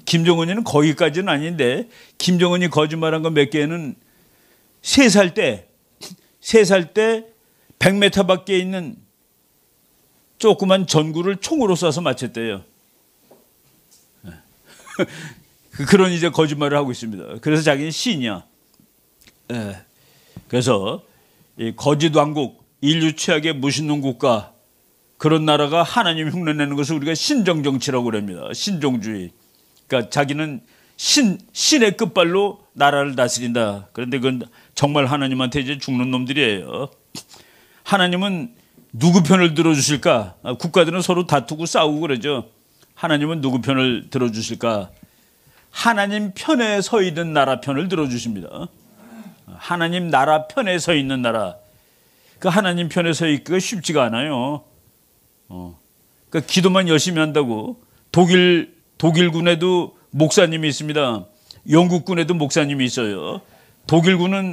김정은이는 거기까지는 아닌데 김정은이 거짓말한 거 몇 개는 3살 때 100m 밖에 있는 조그만 전구를 총으로 쏴서 맞췄대요. 그런 이제 거짓말을 하고 있습니다. 그래서 자기는 신이야. 그래서 이 거짓 왕국, 인류 최악의 무신론 국가 그런 나라가 하나님 흉내내는 것을 우리가 신정 정치라고 그럽니다. 신종주의. 그러니까 자기는 신의 끝발로 나라를 다스린다. 그런데 그건 정말 하나님한테 이제 죽는 놈들이에요. 하나님은 누구 편을 들어주실까? 국가들은 서로 다투고 싸우고 그러죠. 하나님은 누구 편을 들어주실까? 하나님 편에 서 있는 나라 편을 들어주십니다. 하나님 나라 편에 서 있는 나라. 그 하나님 편에 서 있기가 쉽지가 않아요. 그러니까 기도만 열심히 한다고. 독일군에도 목사님이 있습니다. 영국군에도 목사님이 있어요. 독일군은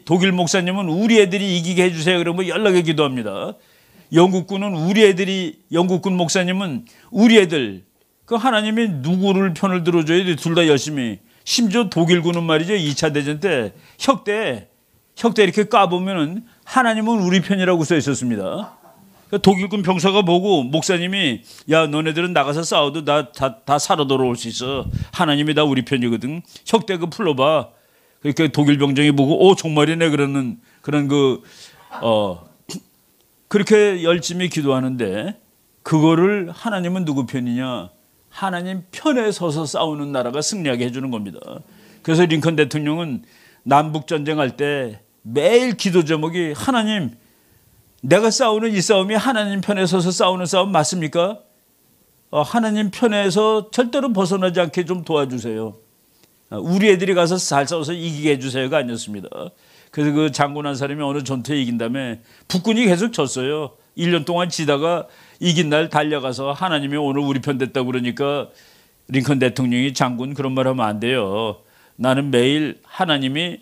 독일 목사님은 우리 애들이 이기게 해주세요. 그러면 연락에 기도합니다. 영국군 목사님은 우리 애들, 그 하나님이 누구를 편을 들어줘야 돼. 둘 다 열심히. 심지어 독일군은 말이죠. 2차 대전 때 혁대 이렇게 까보면은 하나님은 우리 편이라고 써 있었습니다. 독일군 병사가 보고 목사님이 야 너네들은 나가서 싸워도 다 살아 돌아올 수 있어. 하나님이 다 우리 편이거든. 혁대 그 풀러봐. 그러니까 독일 병정이 보고 정말이네 그러는 그런 그렇게 열심히 기도하는데 그거를 하나님은 누구 편이냐? 하나님 편에 서서 싸우는 나라가 승리하게 해주는 겁니다. 그래서 링컨 대통령은 남북 전쟁할 때 매일 기도 제목이 하나님 내가 싸우는 이 싸움이 하나님 편에 서서 싸우는 싸움 맞습니까? 하나님 편에서 절대로 벗어나지 않게 좀 도와주세요. 우리 애들이 가서 잘 싸워서 이기게 해주세요가 아니었습니다. 그래서 그 장군 한 사람이 어느 전투에 이긴 다음에 북군이 계속 졌어요. 1년 동안 지다가 이긴 날 달려가서 하나님이 오늘 우리 편 됐다고 그러니까 링컨 대통령이 장군 그런 말 하면 안 돼요. 나는 매일 하나님이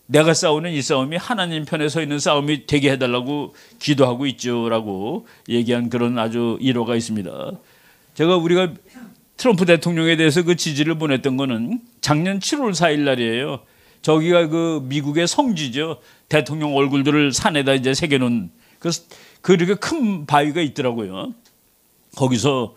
내가 싸우는 이 싸움이 하나님 편에 서 있는 싸움이 되게 해달라고 기도하고 있죠 라고 얘기한 그런 아주 일화가 있습니다. 우리가 트럼프 대통령에 대해서 그 지지를 보냈던 거는 작년 7월 4일 날이에요. 저기가 그 미국의 성지죠. 대통령 얼굴들을 산에다 이제 새겨놓은 그렇게 큰 바위가 있더라고요. 거기서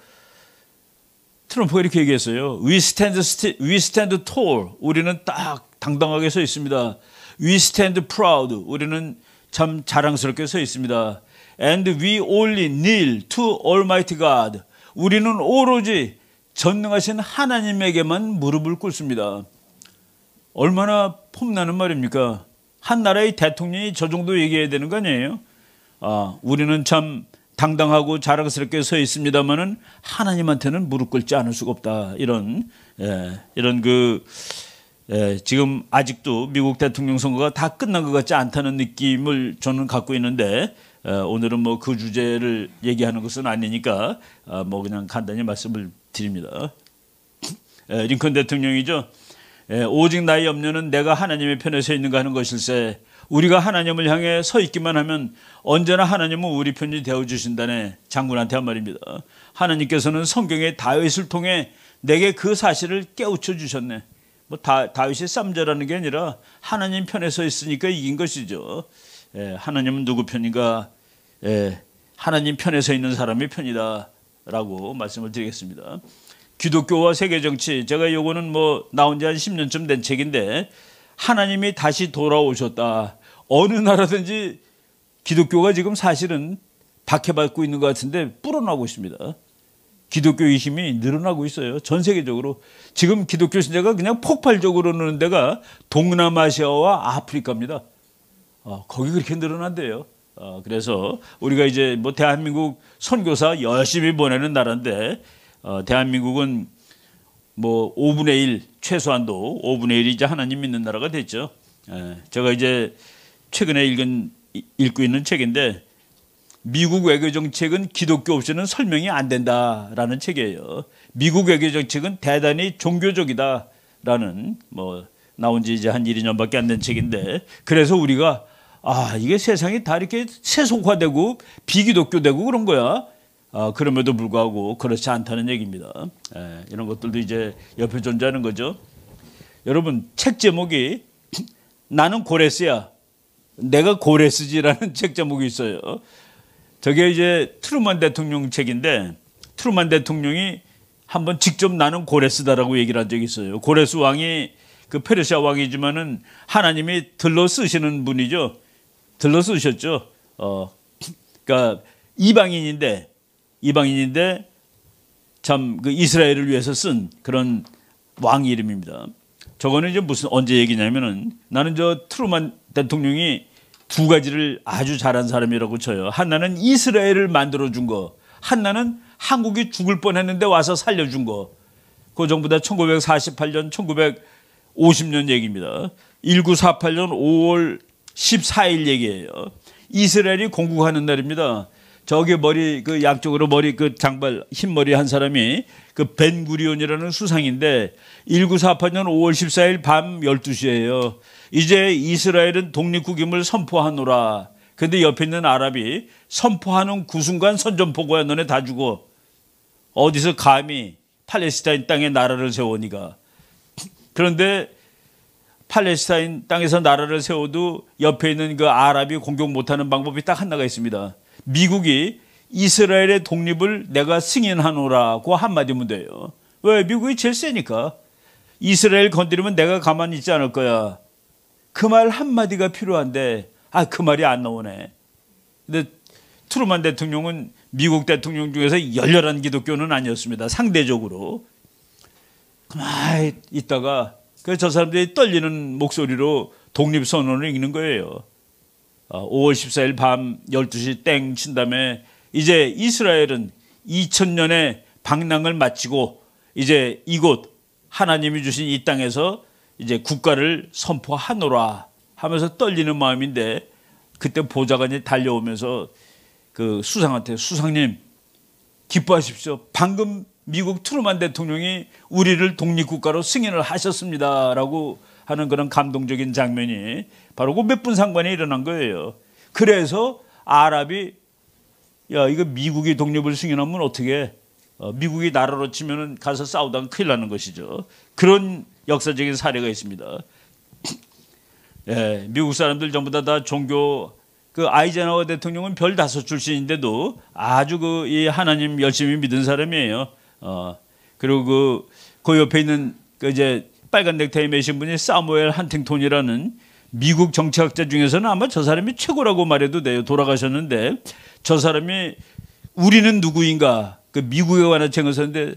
트럼프가 이렇게 얘기했어요. We stand tall. 우리는 딱 당당하게 서 있습니다. We stand proud. 우리는 참 자랑스럽게 서 있습니다. And we only kneel to Almighty God. 우리는 오로지 전능하신 하나님에게만 무릎을 꿇습니다. 얼마나 폼나는 말입니까? 한 나라의 대통령이 저 정도 얘기해야 되는 거 아니에요? 우리는 참 당당하고 자랑스럽게 서 있습니다만은 하나님한테는 무릎 꿇지 않을 수가 없다. 이런 지금 아직도 미국 대통령 선거가 다 끝난 것 같지 않다는 느낌을 저는 갖고 있는데 오늘은 뭐 그 주제를 얘기하는 것은 아니니까 뭐 그냥 간단히 말씀을 드립니다. 링컨 대통령이죠. 오직 나의 염려는 내가 하나님의 편에 서 있는가 하는 것일세. 우리가 하나님을 향해 서 있기만 하면 언제나 하나님은 우리 편이 되어주신다네. 장군한테 한 말입니다. 하나님께서는 성경의 다윗을 통해 내게 그 사실을 깨우쳐 주셨네. 뭐 다윗이 쌈절하는 게 아니라 하나님 편에 서 있으니까 이긴 것이죠. 하나님은 누구 편인가? 하나님 편에 서 있는 사람이 편이다 라고 말씀을 드리겠습니다. 기독교와 세계정치, 제가 요거는 뭐 나온 지 한 10년쯤 된 책인데 하나님이 다시 돌아오셨다. 어느 나라든지 기독교가 지금 사실은 박해받고 있는 것 같은데 불어나고 있습니다. 기독교의 힘이 늘어나고 있어요. 전 세계적으로. 지금 기독교 신자가 그냥 폭발적으로 느는 데가 동남아시아와 아프리카입니다. 거기 그렇게 늘어난대요. 그래서 우리가 이제 뭐 대한민국 선교사 열심히 보내는 나라인데 대한민국은 뭐 5분의 1 최소한도 5분의 1이 이제 하나님 믿는 나라가 됐죠. 제가 이제 최근에 읽고 있는 책인데 미국 외교 정책은 기독교 없이는 설명이 안 된다라는 책이에요. 미국 외교 정책은 대단히 종교적이다라는 뭐 나온 지 이제 한 1, 2년밖에 안 된 책인데 그래서 우리가 이게 세상이 다 이렇게 세속화되고 비기독교되고 그런 거야. 그럼에도 불구하고 그렇지 않다는 얘기입니다. 이런 것들도 이제 옆에 존재하는 거죠. 여러분 책 제목이 나는 고레스야. 내가 고레스지라는 책 제목이 있어요. 저게 이제 트루먼 대통령 책인데 트루먼 대통령이 한번 직접 나는 고레스다라고 얘기를 한 적이 있어요. 고레스 왕이 그 페르시아 왕이지만은 하나님이 들러 쓰시는 분이죠. 들러 쓰셨죠. 그러니까 이방인인데 참 그 이스라엘을 위해서 쓴 그런 왕 이름입니다. 저거는 이제 언제 얘기냐면은 나는 저 트루먼 대통령이 두 가지를 아주 잘한 사람이라고 쳐요. 하나는 이스라엘을 만들어준 거, 하나는 한국이 죽을 뻔했는데 와서 살려준 거. 그 정부다 1948년, 1950년 얘기입니다. 1948년 5월 14일 얘기예요. 이스라엘이 건국하는 날입니다. 저기 머리 그 양쪽으로 머리 그 장발 흰머리 한 사람이 그 벤구리온이라는 수상인데 1948년 5월 14일 밤 12시예요. 이제 이스라엘은 독립국임을 선포하노라. 근데 옆에 있는 아랍이 선포하는 그 순간 선전포고야 너네 다 죽어. 어디서 감히 팔레스타인 땅에 나라를 세우니까. 그런데 팔레스타인 땅에서 나라를 세워도 옆에 있는 그 아랍이 공격 못하는 방법이 딱 하나가 있습니다. 미국이 이스라엘의 독립을 내가 승인하노라고 한마디면 돼요. 왜? 미국이 제일 세니까. 이스라엘 건드리면 내가 가만히 있지 않을 거야. 그 말 한마디가 필요한데 그 말이 안 나오네. 근데 트루먼 대통령은 미국 대통령 중에서 열렬한 기독교는 아니었습니다. 상대적으로. 가만히 있다가 저 사람들이 떨리는 목소리로 독립선언을 읽는 거예요. 5월 14일 밤 12시 땡 친 다음에 이제 이스라엘은 2000년의 방랑을 마치고 이제 이곳 하나님이 주신 이 땅에서 이제 국가를 선포하노라 하면서 떨리는 마음인데 그때 보좌관이 달려오면서 그 수상한테 수상님 기뻐하십시오. 방금 미국 트루먼 대통령이 우리를 독립국가로 승인을 하셨습니다라고 하는 그런 감동적인 장면이 바로 그 몇 분 상관에 일어난 거예요. 그래서 아랍이 야 이거 미국이 독립을 승인하면 어떻게 미국이 나라로 치면은 가서 싸우다가 큰일 나는 것이죠. 그런 역사적인 사례가 있습니다. 미국 사람들 전부 다 종교 그 아이젠하워 대통령은 별 5 출신인데도 아주 이 하나님 열심히 믿은 사람이에요. 그리고 그 옆에 있는 그 이제 빨간 넥타이 매신 분이 사무엘 헌팅턴이라는 미국 정치학자 중에서는 아마 저 사람이 최고라고 말해도 돼요. 돌아가셨는데 저 사람이 우리는 누구인가 그 미국에 관한 책을 썼는데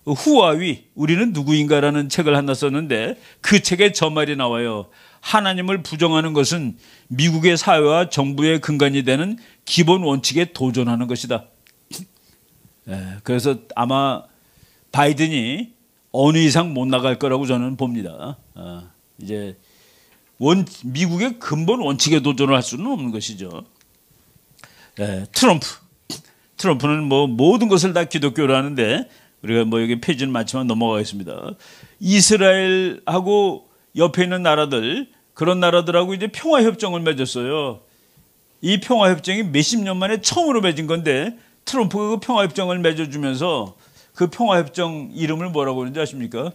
후아위 우리는 누구인가라는 책을 하나 썼는데 그 책에 저 말이 나와요. 하나님을 부정하는 것은 미국의 사회와 정부의 근간이 되는 기본 원칙에 도전하는 것이다. 그래서 아마 바이든이 어느 이상 못 나갈 거라고 저는 봅니다. 이제 미국의 근본 원칙에 도전을 할 수는 없는 것이죠. 트럼프는 뭐 모든 것을 다 기독교로 하는데 우리가 뭐 여기 페이지는 많지만 넘어가겠습니다. 이스라엘하고 옆에 있는 나라들 그런 나라들하고 이제 평화협정을 맺었어요. 이 평화협정이 몇십 년 만에 처음으로 맺은 건데 트럼프가 그 평화협정을 맺어주면서 그 평화협정 이름을 뭐라고 그러는지 아십니까?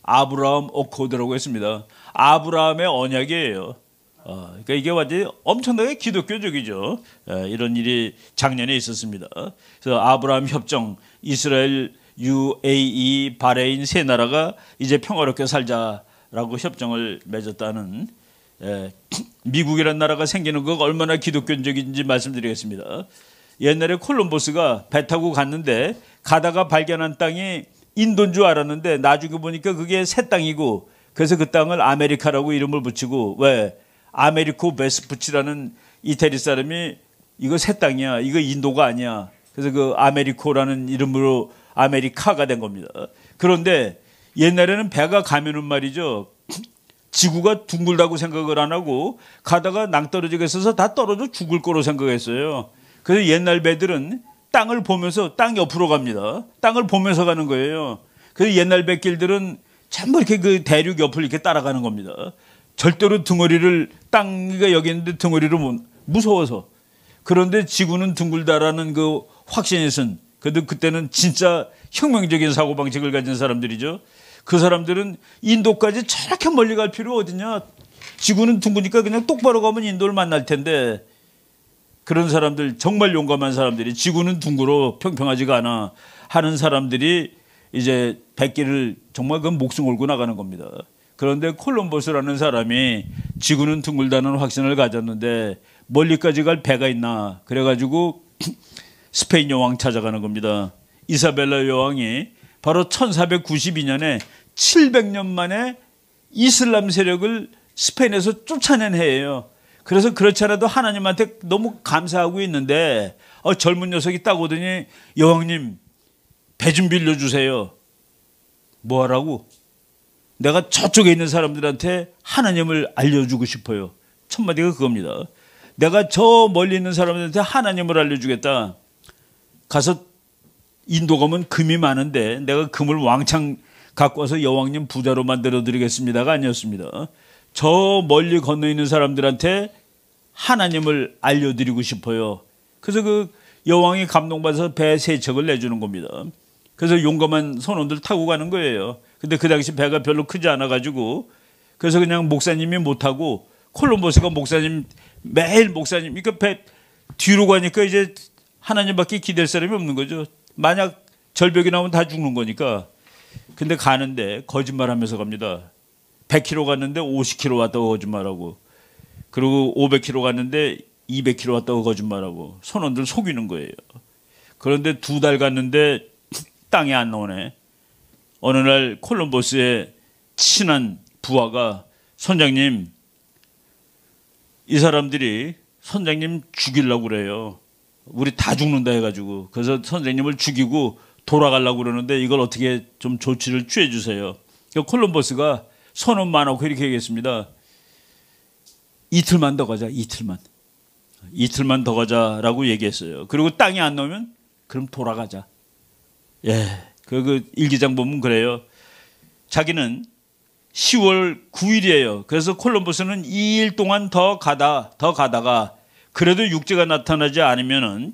아브라함 어코드라고 했습니다. 아브라함의 언약이에요. 그러니까 이게 완전히 엄청나게 기독교적이죠. 이런 일이 작년에 있었습니다. 그래서 아브라함 협정, 이스라엘, UAE, 바레인 세 나라가 이제 평화롭게 살자라고 협정을 맺었다는 미국이라는 나라가 생기는 거 얼마나 기독교적인지 말씀드리겠습니다. 옛날에 콜럼버스가 배 타고 갔는데 가다가 발견한 땅이 인도인 줄 알았는데 나중에 보니까 그게 새 땅이고, 그래서 그 땅을 아메리카라고 이름을 붙이고, 왜? 아메리코 베스푸치라는 이태리 사람이 이거 새 땅이야, 이거 인도가 아니야. 그래서 그 아메리코라는 이름으로 아메리카가 된 겁니다. 그런데 옛날에는 배가 가면은 말이죠, 지구가 둥글다고 생각을 안 하고 가다가 낭떠러지가 있어서 다 떨어져 죽을 거로 생각했어요. 그래서 옛날 배들은 땅을 보면서, 땅 옆으로 갑니다. 땅을 보면서 가는 거예요. 그래서 옛날 배길들은 전부 이렇게 그 대륙 옆을 이렇게 따라가는 겁니다. 절대로 등어리를, 땅이 여기 있는데 등어리를 무서워서. 그런데 지구는 둥글다라는 그 확신이 있은, 그래도 그때는 진짜 혁명적인 사고방식을 가진 사람들이죠. 그 사람들은 인도까지 저렇게 멀리 갈 필요 어디냐. 지구는 둥그니까 그냥 똑바로 가면 인도를 만날 텐데. 그런 사람들, 정말 용감한 사람들이 지구는 둥글어 평평하지가 않아 하는 사람들이 이제 백길을 정말 그 목숨 걸고 나가는 겁니다. 그런데 콜럼버스라는 사람이 지구는 둥글다는 확신을 가졌는데 멀리까지 갈 배가 있나, 그래가지고 스페인 여왕 찾아가는 겁니다. 이사벨라 여왕이 바로 1492년에 700년 만에 이슬람 세력을 스페인에서 쫓아낸 해예요. 그래서 그렇지 않아도 하나님한테 너무 감사하고 있는데 젊은 녀석이 딱 오더니, 여왕님 배 좀 빌려주세요. 뭐 하라고? 내가 저쪽에 있는 사람들한테 하나님을 알려주고 싶어요. 첫 마디가 그겁니다. 내가 저 멀리 있는 사람들한테 하나님을 알려주겠다. 가서 인도 가면 금이 많은데 내가 금을 왕창 갖고 와서 여왕님 부자로 만들어 드리겠습니다가 아니었습니다. 저 멀리 건너 있는 사람들한테 하나님을 알려드리고 싶어요. 그래서 그 여왕이 감동받아서 배 세 척을 내주는 겁니다. 그래서 용감한 선원들 타고 가는 거예요. 근데 그 당시 배가 별로 크지 않아가지고, 그래서 그냥 목사님이 못 타고 콜럼버스가 목사님, 매일 목사님, 그러니까 배 뒤로 가니까 이제 하나님밖에 기댈 사람이 없는 거죠. 만약 절벽이 나오면 다 죽는 거니까. 근데 가는데 거짓말하면서 갑니다. 100km 갔는데 50km 왔다고 거짓말하고, 그리고 500km 갔는데 200km 왔다고 거짓말하고, 선원들 속이는 거예요. 그런데 2달 갔는데 땅이 안 나오네. 어느 날 콜럼버스의 친한 부하가, 선장님, 이 사람들이 선장님 죽이려고 그래요. 우리 다 죽는다 해가지고. 그래서 선생님을 죽이고 돌아가려고 그러는데 이걸 어떻게 좀 조치를 취해 주세요. 콜럼버스가 선원 많고 이렇게 얘기했습니다. 이틀만 더 가자. 이틀만 더 가자라고 얘기했어요. 그리고 땅이 안 나오면 그럼 돌아가자. 예, 그 일기장 보면 그래요. 자기는 10월 9일이에요. 그래서 콜럼버스는 2일 동안 더 가다가 그래도 육지가 나타나지 않으면은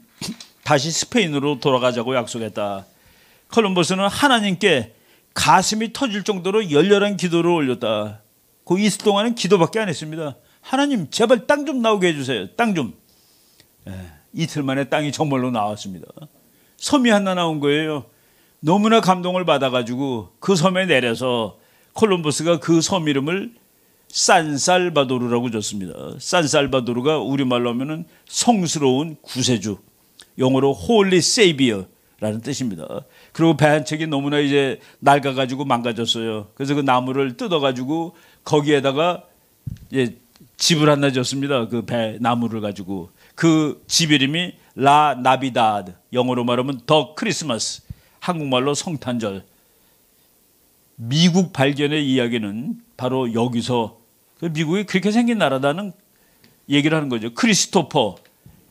다시 스페인으로 돌아가자고 약속했다. 콜럼버스는 하나님께 가슴이 터질 정도로 열렬한 기도를 올렸다. 그 이틀 동안은 기도밖에 안 했습니다. 하나님 제발 땅 좀 나오게 해주세요. 땅 좀. 이틀 만에 땅이 정말로 나왔습니다. 섬이 하나 나온 거예요. 너무나 감동을 받아가지고 그 섬에 내려서 콜럼버스가 그 섬 이름을 산살바도르라고 줬습니다. 산살바도르가 우리말로 하면은 성스러운 구세주, 영어로 Holy Savior라는 뜻입니다. 그리고 배 한 척이 너무나 이제 낡아가지고 망가졌어요. 그래서 그 나무를 뜯어가지고 거기에다가 이제 집을 하나 졌습니다. 그 배 나무를 가지고. 그 집 이름이 라 나비다드, 영어로 말하면 더 크리스마스, 한국말로 성탄절. 미국 발견의 이야기는 바로 여기서, 미국이 그렇게 생긴 나라다는 얘기를 하는 거죠.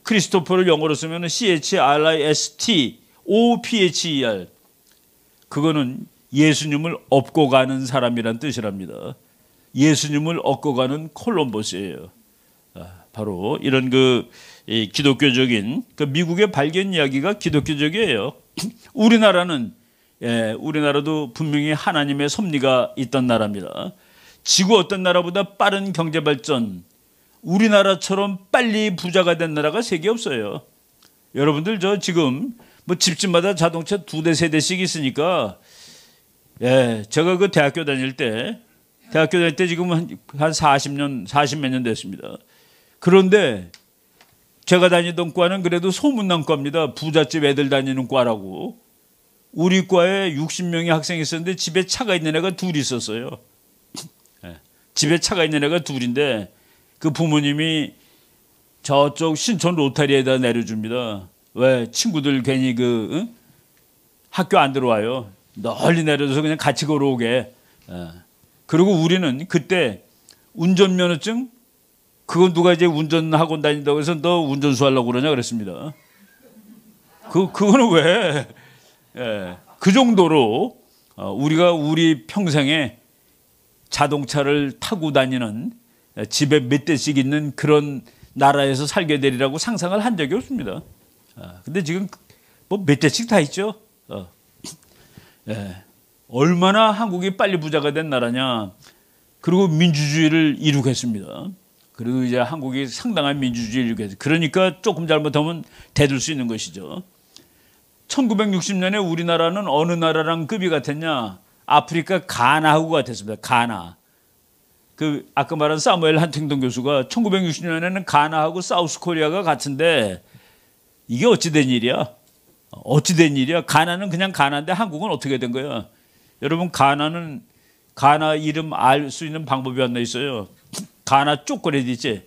크리스토퍼를 영어로 쓰면 CHRISTOPHER. 그거는 예수님을 업고 가는 사람이란 뜻이랍니다. 예수님을 업고 가는 콜럼버스예요. 바로 이런 기독교적인 미국의 발견 이야기가 기독교적이에요. 우리나라도 분명히 하나님의 섭리가 있던 나라입니다. 지구 어떤 나라보다 빠른 경제 발전, 우리나라처럼 빨리 부자가 된 나라가 세계 없어요. 여러분들 저 지금 뭐 집집마다 자동차 2대 3대씩 있으니까, 제가 그 대학교 다닐 때 지금 한 40몇 년 됐습니다. 그런데 제가 다니던 과는 그래도 소문난 과입니다. 부잣집 애들 다니는 과라고. 우리 과에 60명의 학생이 있었는데 집에 차가 있는 애가 둘 있었어요. 집에 차가 있는 애가 둘인데 그 부모님이 저쪽 신촌 로타리에다 내려줍니다. 왜? 친구들 괜히 학교 안 들어와요. 널리 내려줘서 그냥 같이 걸어오게. 그리고 우리는 그때 운전면허증 그건 누가 이제 운전학원 다닌다고 해서 너 운전수 하려고 그러냐 그랬습니다. 그거는 왜? 그 정도로 우리가 우리 평생에 자동차를 타고 다니는 집에 몇 대씩 있는 그런 나라에서 살게 되리라고 상상을 한 적이 없습니다. 근데 지금 뭐 몇 대씩 다 있죠. 얼마나 한국이 빨리 부자가 된 나라냐. 그리고 민주주의를 이룩했습니다. 그리고 이제 한국이 상당한 민주주의를 이룩했어요. 그러니까 조금 잘못하면 대들 수 있는 것이죠. 1960년에 우리나라는 어느 나라랑 급이 같았냐? 아프리카 가나하고 같았습니다. 가나. 아까 말한 사무엘 한팅턴 교수가 1960년에는 가나하고 사우스 코리아가 같은데 이게 어찌된 일이야? 어찌된 일이야? 가나는 그냥 가나인데 한국은 어떻게 된 거야? 여러분 가나 이름 알 수 있는 방법이 하나 있어요. 가나 초콜릿 있지?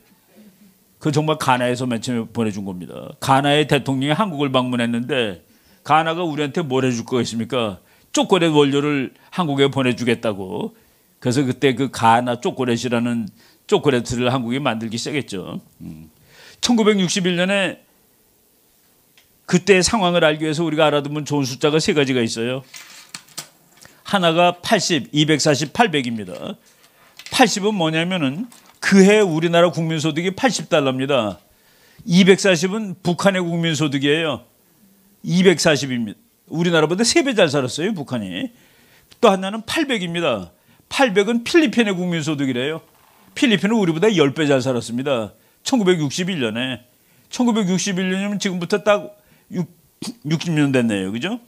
그 정말 가나에서 맨 처음에 보내준 겁니다. 가나의 대통령이 한국을 방문했는데 가나가 우리한테 뭘 해줄 거가 있습니까? 초콜릿 원료를 한국에 보내주겠다고. 그래서 그때 그 가나 초콜릿이라는 초콜릿을 한국이 만들기 시작했죠. 1961년에 그때 상황을 알기 위해서 우리가 알아두면 좋은 숫자가 세 가지가 있어요. 하나가 80, 240, 800입니다. 80은 뭐냐면은 그해 우리나라 국민소득이 80달러입니다. 240은 북한의 국민소득이에요. 240입니다. 우리나라보다 3배 잘 살았어요, 북한이. 또 하나는 800입니다. 800은 필리핀의 국민소득이래요. 필리핀은 우리보다 10배 잘 살았습니다. 1961년에. 1961년이면 지금부터 딱 60년 됐네요. 그죠?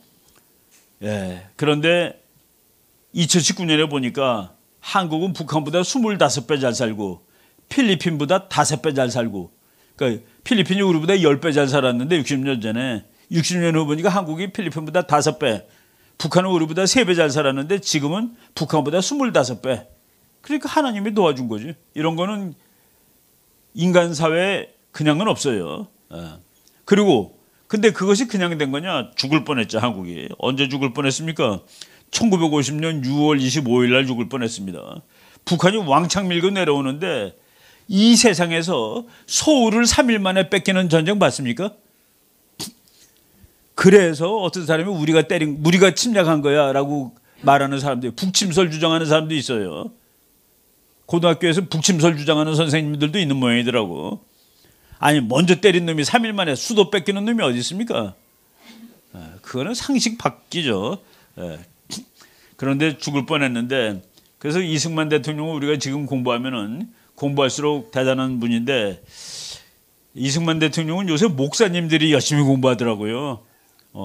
그런데 2019년에 보니까 한국은 북한보다 25배 잘 살고 필리핀보다 5배 잘 살고, 그러니까 필리핀이 우리보다 10배 잘 살았는데 60년 전에 60년 후 보니까 한국이 필리핀보다 5배, 북한은 우리보다 3배 잘 살았는데 지금은 북한보다 25배. 그러니까 하나님이 도와준 거지. 이런 거는 인간 사회에 그냥은 없어요. 그리고 근데 그것이 그냥 된 거냐? 죽을 뻔했죠, 한국이. 언제 죽을 뻔했습니까? 1950년 6월 25일 날 죽을 뻔했습니다. 북한이 왕창 밀고 내려오는데 이 세상에서 서울을 3일 만에 뺏기는 전쟁 봤습니까? 그래서 어떤 사람이 우리가 침략한 거야 라고 말하는 사람들, 북침설 주장하는 사람도 있어요. 고등학교에서 북침설 주장하는 선생님들도 있는 모양이더라고. 아니 먼저 때린 놈이 3일 만에 수도 뺏기는 놈이 어디 있습니까? 그거는 상식 밖이죠. 그런데 죽을 뻔했는데, 그래서 이승만 대통령은 우리가 지금 공부하면은 공부할수록 대단한 분인데, 이승만 대통령은 요새 목사님들이 열심히 공부하더라고요.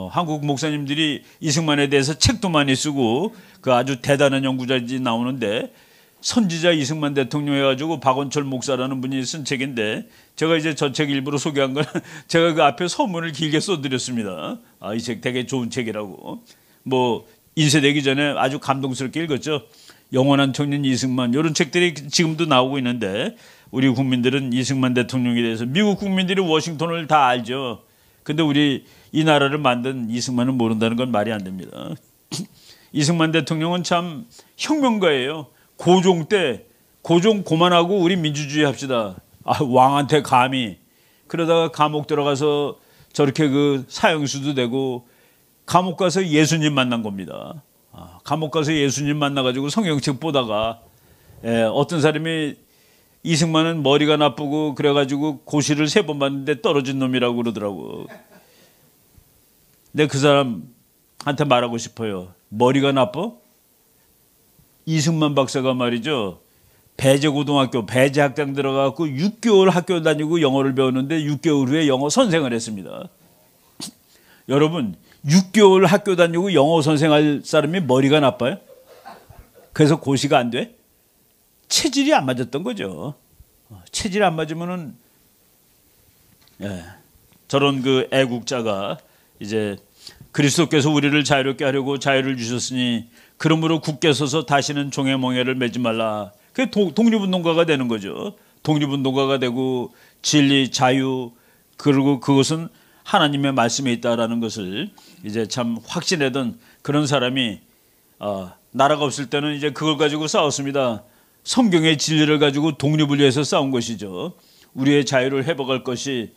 한국 목사님들이 이승만에 대해서 책도 많이 쓰고 그 아주 대단한 연구자들이 나오는데, 선지자 이승만 대통령 해가지고 박원철 목사라는 분이 쓴 책인데, 제가 이제 저 책 일부러 소개한 건 제가 그 앞에 서문을 길게 써드렸습니다. 이 책 되게 좋은 책이라고. 뭐 인쇄되기 전에 아주 감동스럽게 읽었죠. 영원한 청년 이승만, 이런 책들이 지금도 나오고 있는데, 우리 국민들은 이승만 대통령에 대해서, 미국 국민들이 워싱턴을 다 알죠. 근데 우리 이 나라를 만든 이승만은 모른다는 건 말이 안 됩니다. 이승만 대통령은 참 혁명가예요. 고종 때 고종 고만하고 우리 민주주의 합시다. 왕한테 감히. 그러다가 감옥 들어가서 저렇게 그 사형수도 되고, 감옥 가서 예수님 만난 겁니다. 감옥 가서 예수님 만나가지고 성경책 보다가 어떤 사람이 이승만은 머리가 나쁘고 그래가지고 고시를 3번 받는데 떨어진 놈이라고 그러더라고. 근데 그 사람한테 말하고 싶어요. 머리가 나빠? 이승만 박사가 말이죠, 배제고등학교 배제학장 들어가고 6개월 학교 다니고 영어를 배웠는데 6개월 후에 영어 선생을 했습니다. 여러분, 6개월 학교 다니고 영어 선생할 사람이 머리가 나빠요? 그래서 고시가 안 돼? 체질이 안 맞았던 거죠. 체질이 안 맞으면은 예, 저런 그 애국자가 이제 그리스도께서 우리를 자유롭게 하려고 자유를 주셨으니 그러므로 굳게 서서 다시는 종의 멍에를 매지 말라. 그게 독립운동가가 되는 거죠. 독립운동가가 되고 진리, 자유, 그리고 그것은 하나님의 말씀에 있다라는 것을 이제 참 확신하던 그런 사람이 나라가 없을 때는 이제 그걸 가지고 싸웠습니다. 성경의 진리를 가지고 독립을 위해서 싸운 것이죠. 우리의 자유를 회복할 것이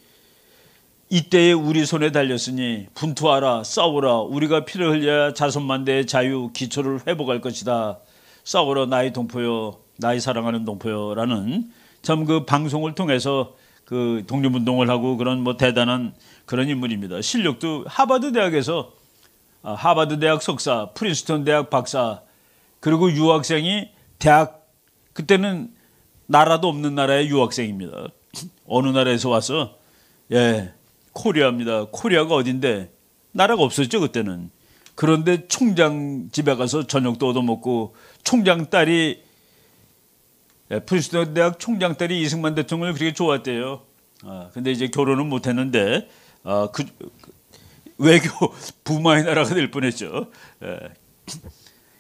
이때에 우리 손에 달렸으니 분투하라, 싸우라. 우리가 피를 흘려야 자손만대의 자유 기초를 회복할 것이다. 싸우라 나의 동포여, 나의 사랑하는 동포여라는 참 그 방송을 통해서 그 독립운동을 하고 그런 뭐 대단한 그런 인물입니다. 실력도 하버드 대학에서 하버드 대학 석사, 프린스턴 대학 박사, 그리고 유학생이 대학, 그때는 나라도 없는 나라의 유학생입니다. 어느 나라에서 와서 코리아입니다. 코리아가 어딘데 나라가 없었죠 그때는. 그런데 총장 집에 가서 저녁도 얻어먹고 총장 딸이 프린스턴 대학 총장 딸이 이승만 대통령을 그렇게 좋아했대요. 근데 이제 결혼은 못했는데 외교 부마의 나라가 될 뻔했죠.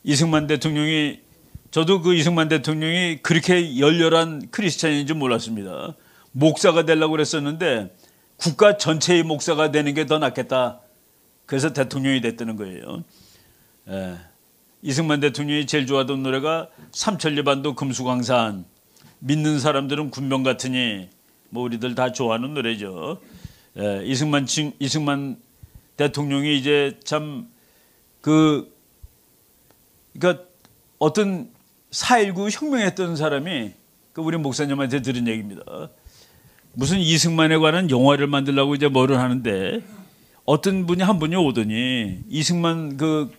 이승만 대통령이, 저도 그 이승만 대통령이 그렇게 열렬한 크리스찬인 줄 몰랐습니다. 목사가 되려고 그랬었는데 국가 전체의 목사가 되는 게 더 낫겠다. 그래서 대통령이 됐다는 거예요. 이승만 대통령이 제일 좋아하던 노래가 삼천리반도 금수강산, 믿는 사람들은 군병 같으니, 뭐 우리들 다 좋아하는 노래죠. 이승만 대통령이 이제 참 그러니까 어떤 4.19 혁명했던 사람이 우리 목사님한테 들은 얘기입니다. 무슨 이승만에 관한 영화를 만들려고 이제 뭐를 하는데 어떤 분이 한 분이 오더니 이승만 그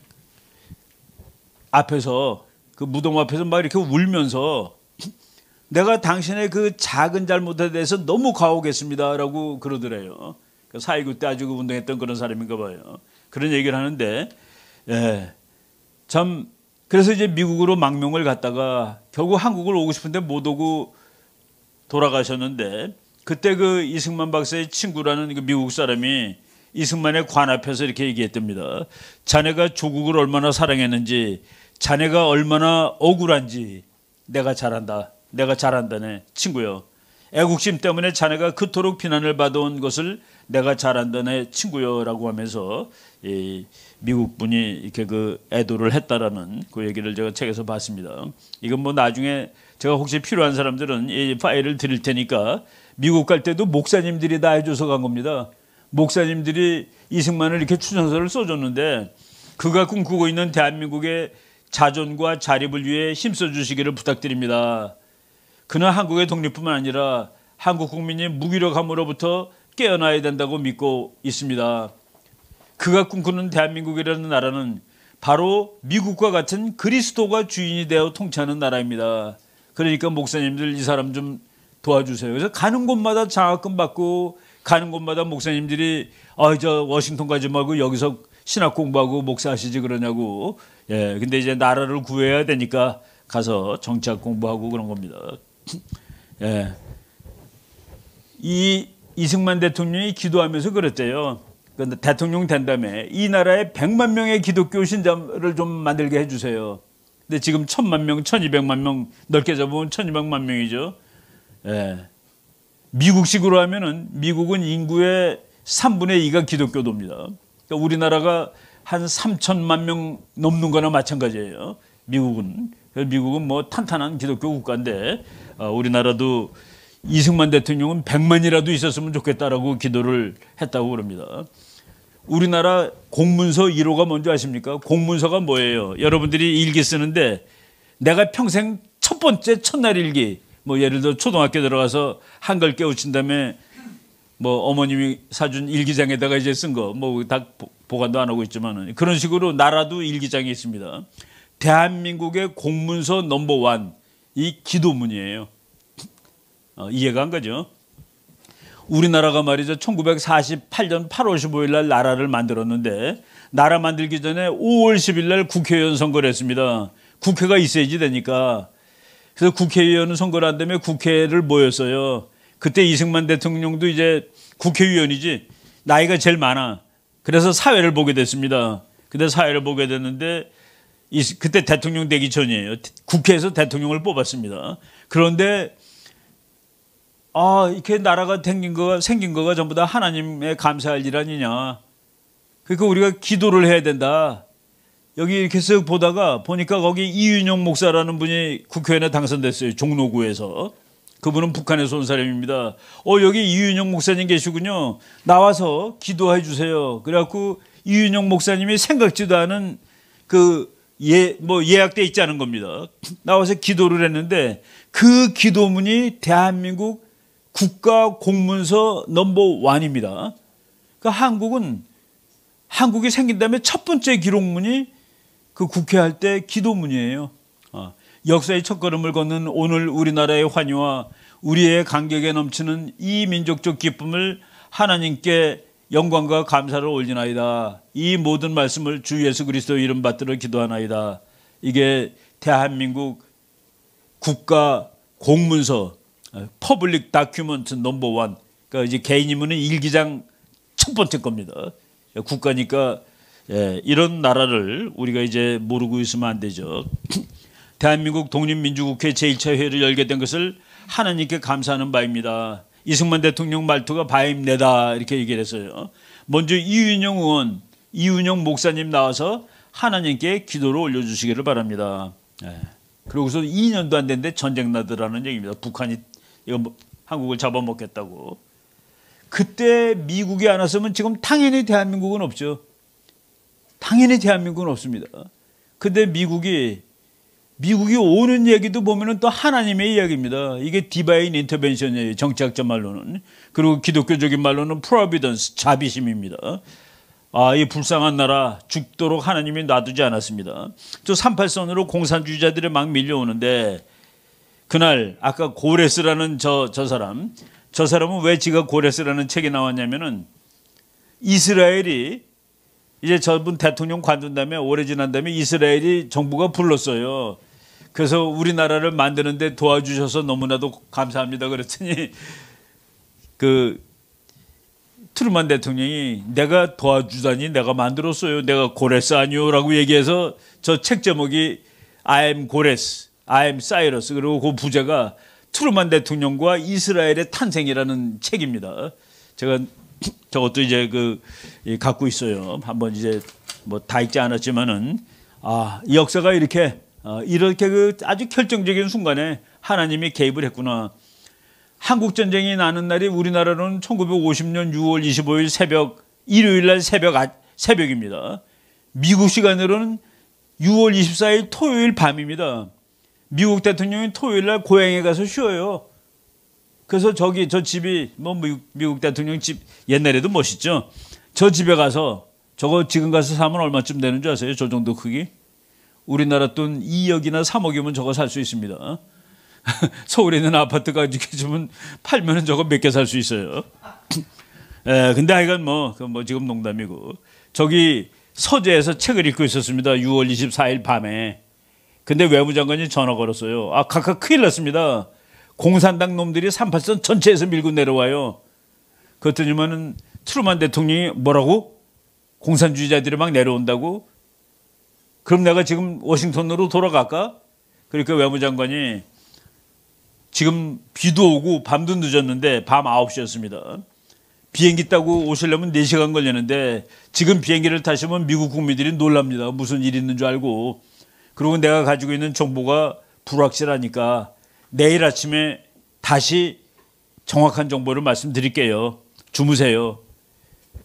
앞에서 그 무덤 앞에서 막 이렇게 울면서 내가 당신의 그 작은 잘못에 대해서 너무 가오겠습니다라고 그러더래요. 4.19 때 아주 운동했던 그런 사람인가 봐요. 그런 얘기를 하는데 참 그래서 이제 미국으로 망명을 갔다가 결국 한국을 오고 싶은데 못 오고 돌아가셨는데 그때 그 이승만 박사의 친구라는 그 미국 사람이 이승만의 관 앞에서 이렇게 얘기했답니다. 자네가 조국을 얼마나 사랑했는지, 자네가 얼마나 억울한지 내가 잘 안다. 내가 잘 안다네 친구요. 애국심 때문에 자네가 그토록 비난을 받아온 것을 내가 잘 안다네 친구요라고 하면서 이 미국 분이 이렇게 그 애도를 했다라는 그 얘기를 제가 책에서 봤습니다. 이건 뭐 나중에 제가 혹시 필요한 사람들은 이 파일을 드릴 테니까 미국 갈 때도 목사님들이 다 해줘서 간 겁니다. 목사님들이 이승만을 이렇게 추천서를 써줬는데 그가 꿈꾸고 있는 대한민국의 자존과 자립을 위해 힘써 주시기를 부탁드립니다. 그는 한국의 독립뿐만 아니라 한국 국민이 무기력함으로부터 깨어나야 된다고 믿고 있습니다. 그가 꿈꾸는 대한민국이라는 나라는 바로 미국과 같은 그리스도가 주인이 되어 통치하는 나라입니다. 그러니까 목사님들 이 사람 좀 도와주세요. 그래서 가는 곳마다 장학금 받고 가는 곳마다 목사님들이 저 워싱턴 가지 말고 여기서 신학 공부하고 목사하시지 그러냐고. 근데 이제 나라를 구해야 되니까 가서 정치학 공부하고 그런 겁니다. 이 이승만 대통령이 기도하면서 그랬대요. 그런데 대통령 된 다음에 이 나라에 100만 명의 기독교 신자를 좀 만들게 해주세요. 근데 지금 1000만 명, 1200만 명, 넓게 잡으면 1200만 명이죠. 미국식으로 하면은 미국은 인구의 3분의 2가 기독교도입니다. 그러니까 우리나라가 한 3천만 명 넘는 거나 마찬가지예요. 미국은 뭐 탄탄한 기독교 국가인데 우리나라도 이승만 대통령은 100만이라도 있었으면 좋겠다라고 기도를 했다고 그럽니다. 우리나라 공문서 1호가 뭔지 아십니까? 공문서가 뭐예요? 여러분들이 일기 쓰는데 내가 평생 첫 번째 첫날 일기, 뭐 예를 들어 초등학교 들어가서 한글 깨우친 다음에 뭐 어머님이 사준 일기장에다가 이제 쓴 거 뭐 다 보관도 안 하고 있지만은 그런 식으로 나라도 일기장이 있습니다. 대한민국의 공문서 넘버 1, 이 기도문이에요. 이해가 안 가죠? 우리나라가 말이죠. 1948년 8월 15일 날 나라를 만들었는데 나라 만들기 전에 5월 10일 날 국회의원 선거를 했습니다. 국회가 있어야지 되니까. 그래서 국회의원 선거를 한 다음에 국회를 모였어요. 그때 이승만 대통령도 이제 국회의원이지 나이가 제일 많아. 그래서 사회를 보게 됐습니다. 근데 사회를 보게 됐는데 그때 대통령 되기 전이에요. 국회에서 대통령을 뽑았습니다. 그런데 이렇게 나라가 생긴 거가 전부 다 하나님의 감사할 일 아니냐. 그러니까 우리가 기도를 해야 된다. 여기 이렇게 쓱 보니까 거기 이윤영 목사라는 분이 국회의원에 당선됐어요. 종로구에서. 그분은 북한에서 온 사람입니다. 여기 이윤영 목사님 계시군요. 나와서 기도해 주세요. 그래갖고 이윤영 목사님이 생각지도 않은 예약돼 있지 않은 겁니다. 나와서 기도를 했는데 그 기도문이 대한민국 국가 공문서 넘버 1입니다. 그러니까 한국이 생긴 다음에 첫 번째 기록문이 그 국회할 때 기도문이에요. 역사의 첫걸음을 걷는 오늘 우리나라의 환희와 우리의 감격에 넘치는 이 민족적 기쁨을 하나님께 영광과 감사를 올리나이다. 이 모든 말씀을 주 예수 그리스도 이름 받들어 기도하나이다. 이게 대한민국 국가 공문서 퍼블릭 다큐먼트 넘버 1. 그러니까 이제 개인이면은 일기장 첫 번째 겁니다. 국가니까 이런 나라를 우리가 이제 모르고 있으면 안 되죠. 대한민국 독립민주국회 제1차 회의를 열게 된 것을 하나님께 감사하는 바입니다. 이승만 대통령 말투가 바임내다 이렇게 얘기를 했어요. 먼저 이윤영 의원, 이윤영 목사님 나와서 하나님께 기도를 올려주시기를 바랍니다. 그러고서 2년도 안 됐는데 전쟁 나더라는 얘기입니다. 북한이 한국을 잡아먹겠다고. 그때 미국이 안 왔으면 지금 당연히 대한민국은 없죠. 당연히 대한민국은 없습니다. 근데 미국이 오는 얘기도 보면은 또 하나님의 이야기입니다. 이게 디바인 인터벤션이에요. 정치학자 말로는. 그리고 기독교적인 말로는 프로비던스, 자비심입니다. 이 불쌍한 나라 죽도록 하나님이 놔두지 않았습니다. 저 38선으로 공산주의자들이 막 밀려오는데 그날 아까 고레스라는 저 사람은 왜 지가 고레스라는 책이 나왔냐면은 이스라엘이 이제 저분 대통령 관둔 다음에 오래 지난 다음에 이스라엘이 정부가 불렀어요. 그래서 우리나라를 만드는데 도와주셔서 너무나도 감사합니다. 그랬더니 트루만 대통령이 내가 도와주다니 내가 만들었어요. 내가 고레스 아니요라고 얘기해서 저 책 제목이 I am 고레스, I am 사이러스. 그리고 그 부제가 트루만 대통령과 이스라엘의 탄생이라는 책입니다. 제가 저것도 이제 갖고 있어요. 한번 이제 뭐 다 읽지 않았지만은 이 역사가 이렇게 아주 결정적인 순간에 하나님이 개입을 했구나. 한국 전쟁이 나는 날이 우리나라로는 1950년 6월 25일 일요일 날 새벽입니다. 미국 시간으로는 6월 24일 토요일 밤입니다. 미국 대통령이 토요일 날 고향에 가서 쉬어요. 그래서 저 집이 미국 대통령 집 옛날에도 멋있죠. 저 집에 가서 저거 지금 가서 사면 얼마쯤 되는 줄 아세요? 저 정도 크기? 우리나라 돈 2억이나 3억이면 저거 살 수 있습니다. 서울에 있는 아파트가 이렇게 주면 팔면은 저거 몇 개 살 수 있어요. 근데 하여간 지금 농담이고. 저기 서재에서 책을 읽고 있었습니다. 6월 24일 밤에. 근데 외무장관이 전화 걸었어요. 각각 큰일 났습니다. 공산당 놈들이 38선 전체에서 밀고 내려와요. 그랬더니만은 트루만 대통령이 뭐라고? 공산주의자들이 막 내려온다고? 그럼 내가 지금 워싱턴으로 돌아갈까? 그러니까 외무장관이 지금 비도 오고 밤도 늦었는데 밤 9시였습니다. 비행기 타고 오시려면 4시간 걸리는데 지금 비행기를 타시면 미국 국민들이 놀랍니다. 무슨 일 있는 줄 알고. 그리고 내가 가지고 있는 정보가 불확실하니까 내일 아침에 다시 정확한 정보를 말씀드릴게요. 주무세요.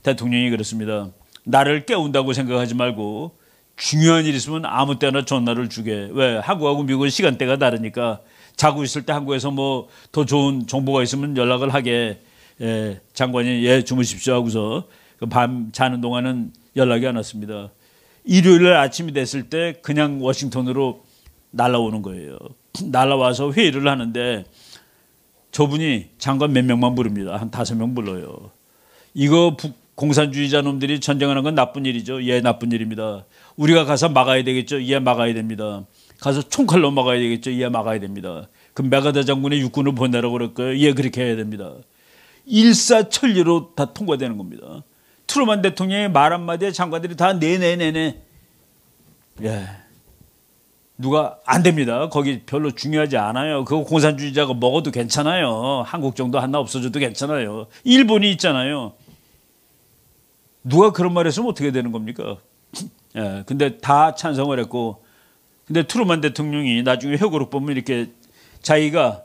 대통령이 그렇습니다. 나를 깨운다고 생각하지 말고 중요한 일 있으면 아무 때나 전화를 주게. 왜? 한국하고 미국은 시간대가 다르니까 자고 있을 때 한국에서 더 좋은 정보가 있으면 연락을 하게. 장관이 주무십시오 하고서 밤 자는 동안은 연락이 안 왔습니다. 일요일 날 아침이 됐을 때 그냥 워싱턴으로 날아오는 거예요. 날아와서 회의를 하는데 저분이 장관 몇 명만 부릅니다. 한 5명 불러요. 이거 공산주의자 놈들이 전쟁하는 건 나쁜 일이죠. 나쁜 일입니다. 우리가 가서 막아야 되겠죠. 막아야 됩니다. 가서 총칼로 막아야 되겠죠. 막아야 됩니다. 그 메가다 장군의 육군을 보내라고 그럴까요? 예, 그렇게 해야 됩니다. 일사천리로 다 통과되는 겁니다. 트루먼 대통령의 말 한마디에 장관들이 다 네네네네. 예. 누가 안 됩니다. 거기 별로 중요하지 않아요. 그거 공산주의자가 먹어도 괜찮아요. 한국 정도 하나 없어져도 괜찮아요. 일본이 있잖아요. 누가 그런 말 했으면 어떻게 되는 겁니까? 예. 근데 다 찬성을 했고, 근데 트루먼 대통령이 나중에 회고록 보면 이렇게 자기가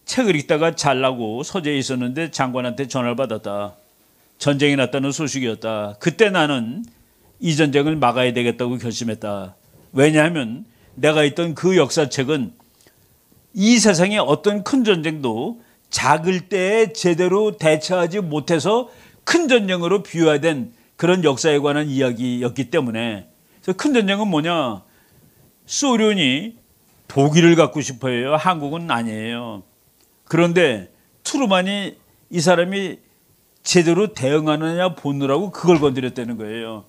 책을 읽다가 잘라고 서재에 있었는데 장관한테 전화를 받았다. 전쟁이 났다는 소식이었다. 그때 나는 이 전쟁을 막아야 되겠다고 결심했다. 왜냐하면 내가 있던 그 역사책은 이 세상의 어떤 큰 전쟁도 작을 때에 제대로 대처하지 못해서 큰 전쟁으로 비유화된 그런 역사에 관한 이야기였기 때문에. 그래서 큰 전쟁은 뭐냐? 소련이 독일을 갖고 싶어 해요. 한국은 아니에요. 그런데 트루먼이 이 사람이 제대로 대응하느냐 보느라고 그걸 건드렸다는 거예요.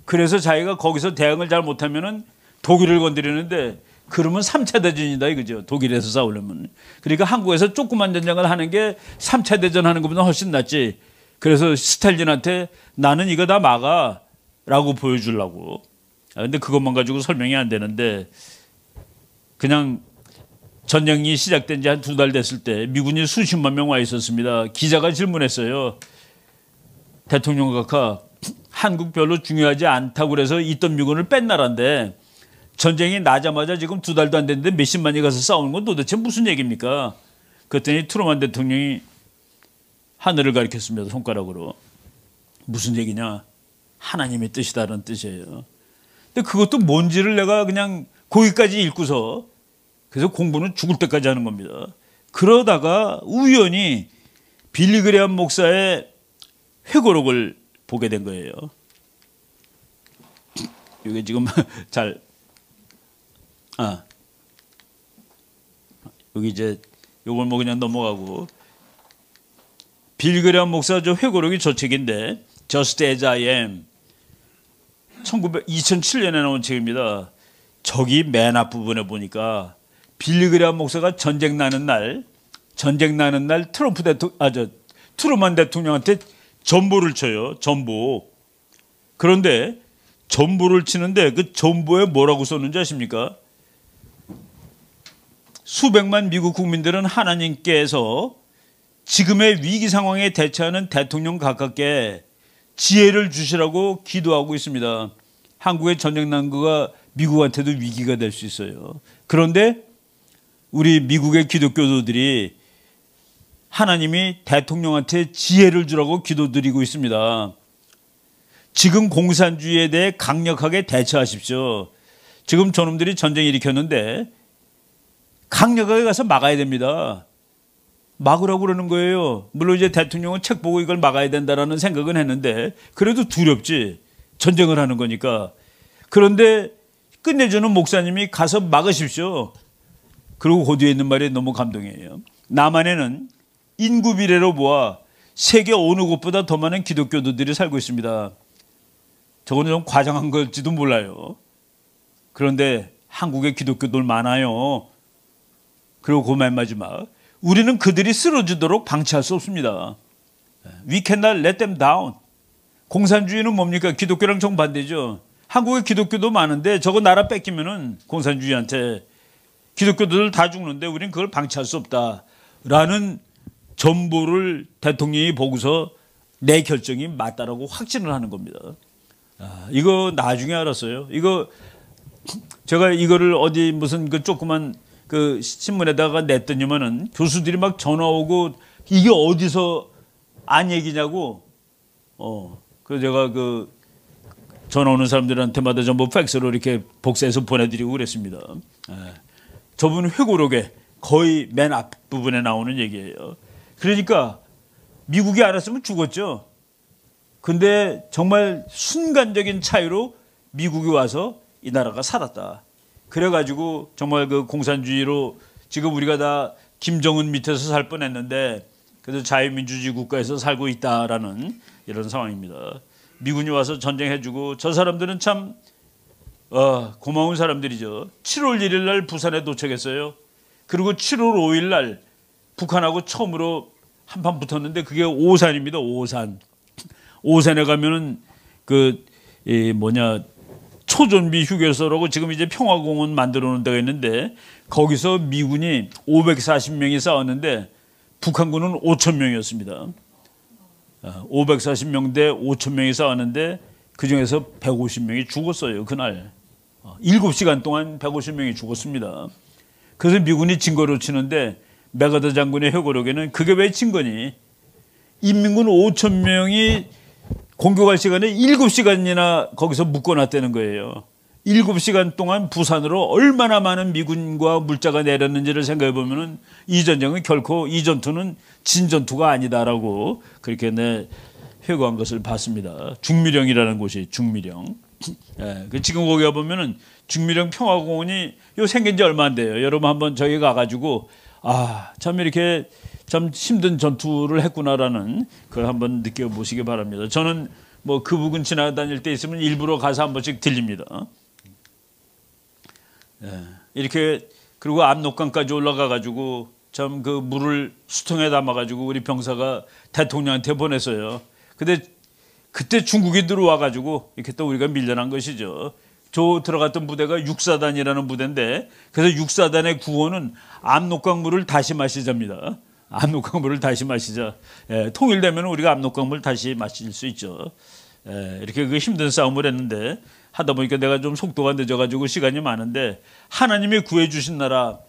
그래서 자기가 거기서 대응을 잘 못하면은 독일을 건드리는데 그러면 3차 대전이다 이거죠. 독일에서 싸우려면. 그러니까 한국에서 조그만 전쟁을 하는 게 3차 대전 하는 것보다 훨씬 낫지. 그래서 스탈린한테 나는 이거 다 막아 라고 보여주려고. 근데 그것만 가지고 설명이 안 되는데 그냥 전쟁이 시작된 지 한 2달 됐을 때 미군이 수십만 명 와 있었습니다. 기자가 질문했어요. 대통령 각하, 한국 별로 중요하지 않다고 그래서 있던 미군을 뺀 나라인데 전쟁이 나자마자 지금 2달도 안 됐는데 몇십만이 가서 싸우는 건 도대체 무슨 얘기입니까? 그랬더니 트루먼 대통령이 하늘을 가리켰습니다. 손가락으로. 무슨 얘기냐? 하나님의 뜻이다라는 뜻이에요. 근데 그것도 뭔지를 내가 그냥 거기까지 읽고서 그래서 공부는 죽을 때까지 하는 겁니다. 그러다가 우연히 빌리 그레엄 목사의 회고록을 보게 된 거예요. 이게 지금 잘 여기 이제 요걸 뭐 그냥 넘어가고 빌리 그레엄 목사 저 회고록이 저 책인데 Just as I am 2007년에 나온 책입니다. 저기 맨 앞부분에 보니까 빌리 그레엄 목사가 전쟁 나는 날 트루먼 대통령한테 전보를 쳐요. 전보. 그런데 전보를 치는데 그 전보에 뭐라고 썼는지 아십니까? 수백만 미국 국민들은 하나님께서 지금의 위기 상황에 대처하는 대통령 각각께 지혜를 주시라고 기도하고 있습니다. 한국의 전쟁 난 거가 미국한테도 위기가 될 수 있어요. 그런데 우리 미국의 기독교도들이 하나님이 대통령한테 지혜를 주라고 기도드리고 있습니다. 지금 공산주의에 대해 강력하게 대처하십시오. 지금 저놈들이 전쟁 일으켰는데 강력하게 가서 막아야 됩니다. 막으라고 그러는 거예요. 물론 이제 대통령은 책 보고 이걸 막아야 된다라는 생각은 했는데 그래도 두렵지. 전쟁을 하는 거니까. 그런데 끝내주는 목사님이 가서 막으십시오. 그리고 그 뒤에 있는 말이 너무 감동이에요. 남한에는 인구 비례로 보아 세계 어느 곳보다 더 많은 기독교도들이 살고 있습니다. 저거는 좀 과장한 걸지도 몰라요. 그런데 한국에 기독교들 많아요. 그리고 그 맨 마지막 우리는 그들이 쓰러지도록 방치할 수 없습니다. We cannot let them down. 공산주의는 뭡니까? 기독교랑 정반대죠. 한국에 기독교도 많은데 저거 나라 뺏기면은 공산주의한테 기독교들 다 죽는데 우리는 그걸 방치할 수 없다라는 전보를 대통령이 보고서 내 결정이 맞다라고 확신을 하는 겁니다. 이거 나중에 알았어요. 이거 제가 이거를 어디 무슨 그 조그만 그 신문에다가 냈더니만은 교수들이 막 전화 오고 이게 어디서 안 얘기냐고. 그래서 제가 그 전화 오는 사람들한테마다 전부 팩스로 이렇게 복사해서 보내드리고 그랬습니다. 저분 회고록에 거의 맨 앞부분에 나오는 얘기예요. 그러니까 미국이 알았으면 죽었죠. 근데 정말 순간적인 차이로 미국이 와서 이 나라가 살았다. 그래가지고 정말 그 공산주의로 지금 우리가 다 김정은 밑에서 살 뻔했는데 그래도 자유민주주의 국가에서 살고 있다라는 이런 상황입니다. 미군이 와서 전쟁해주고 저 사람들은 참 고마운 사람들이죠. 7월 1일 날 부산에 도착했어요. 그리고 7월 5일 날 북한하고 처음으로 한판 붙었는데 그게 오산입니다. 오산. 오산에 가면은 초전비 휴게소라고 지금 이제 평화공원 만들어 놓은 데가 있는데 거기서 미군이 540명이 싸웠는데 북한군은 5,000명이었습니다. 540명 대 5,000명이 싸웠는데 그중에서 150명이 죽었어요. 그날. 7시간 동안 150명이 죽었습니다. 그래서 미군이 진거로 치는데 메가더 장군의 회고록에는 그게 왜 진 거니? 인민군 5,000명이 공격할 시간에 7시간이나 거기서 묶어놨다는 거예요. 7시간 동안 부산으로 얼마나 많은 미군과 물자가 내렸는지를 생각해 보면은 이 전쟁은 결코 이 전투는 진 전투가 아니다라고 그렇게 회고한 것을 봤습니다. 중미령이라는 곳이 중미령. 예, 지금 거기 가 보면은 중미령 평화공원이 요 생긴 지 얼마 안 돼요. 여러분 한번 저기 가가지고 참 이렇게 참 힘든 전투를 했구나라는 걸 한번 느껴보시기 바랍니다. 저는 뭐 그 부근 지나다닐 때 있으면 일부러 가서 한 번씩 들립니다. 이렇게 그리고 압록강까지 올라가가지고 참 그 물을 수통에 담아가지고 우리 병사가 대통령한테 보냈어요. 근데 그때 중국이 들어와가지고 이렇게 또 우리가 밀려난 것이죠. 저 들어갔던 부대가 육사단이라는 부대인데 그래서 육사단의 구호는 압록강물을 다시 마시자입니다. 압록강물을 다시 마시자. 통일되면 우리가 압록강물 다시 마실 수 있죠. 이렇게 그 힘든 싸움을 했는데 하다 보니까 내가 좀 속도가 늦어가지고 시간이 많은데 하나님이 구해주신 나라,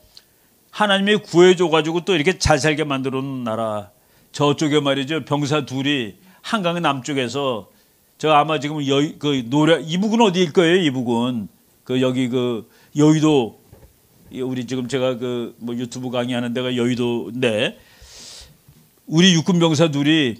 하나님이 구해줘가지고 또 이렇게 잘 살게 만들어 놓은 나라, 저쪽에 말이죠. 병사 둘이 한강 남쪽에서 저 아마 지금 이북은 어디일 거예요? 이북은 여기 여의도, 우리 지금 제가 유튜브 강의하는 데가 여의도인데 우리 육군 병사 둘이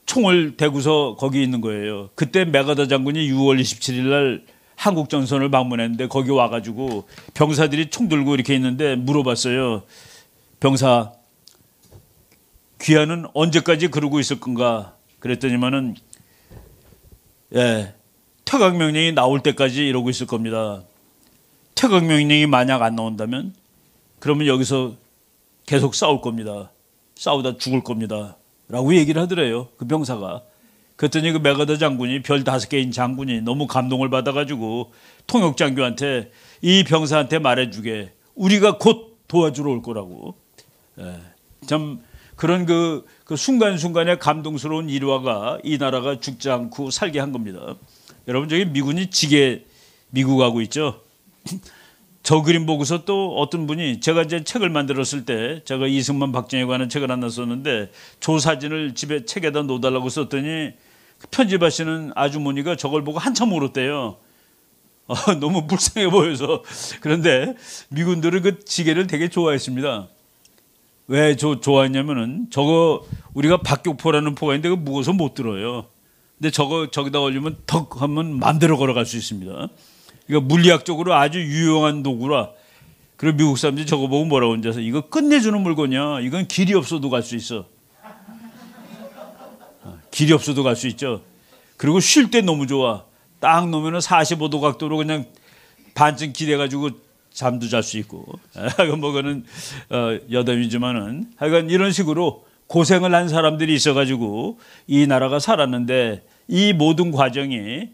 총을 대고서 거기 있는 거예요. 그때 메가더 장군이 6월 27일 날 한국 전선을 방문했는데 거기 와가지고 병사들이 총 들고 이렇게 있는데 물어봤어요. 병사, 귀하는 언제까지 그러고 있을 건가? 그랬더니만은 퇴각명령이 나올 때까지 이러고 있을 겁니다. 퇴각명령이 만약 안 나온다면 그러면 여기서 계속 싸울 겁니다. 싸우다 죽을 겁니다. 라고 얘기를 하더래요. 그 병사가. 그랬더니 그 메가더 장군이 별 5개인 장군이 너무 감동을 받아가지고 통역장교한테 이 병사한테 말해주게 우리가 곧 도와주러 올 거라고. 참 그런 그 순간순간의 감동스러운 일화가 이 나라가 죽지 않고 살게 한 겁니다. 여러분 저기 미군이 지게 미국하고 있죠. 저 그림 보고서 또 어떤 분이 제가 이제 책을 만들었을 때 제가 이승만 박정희에 관한 책을 하나 썼는데 저 사진을 집에 책에다 놓아달라고 썼더니 편집하시는 아주머니가 저걸 보고 한참 울었대요. 너무 불쌍해 보여서. 그런데 미군들은 그 지게를 되게 좋아했습니다. 왜 좋아했냐면은 저거 우리가 박격포라는 포가 있는데 그거 무거워서 못 들어요. 근데 저기다 올리면 턱 하면 마음대로 걸어갈 수 있습니다. 그러니까 물리학적으로 아주 유용한 도구라. 그리고 미국 사람들이 저거 보고 뭐라고 앉아서 이거 끝내주는 물건이야. 이건 길이 없어도 갈 수 있어. 길이 없어도 갈 수 있죠. 그리고 쉴 때 너무 좋아. 딱 놓으면 45도 각도로 그냥 반쯤 기대가지고 잠도 잘 수 있고. 그거는 여담이지만은 하여간 이런 식으로 고생을 한 사람들이 있어가지고 이 나라가 살았는데 이 모든 과정이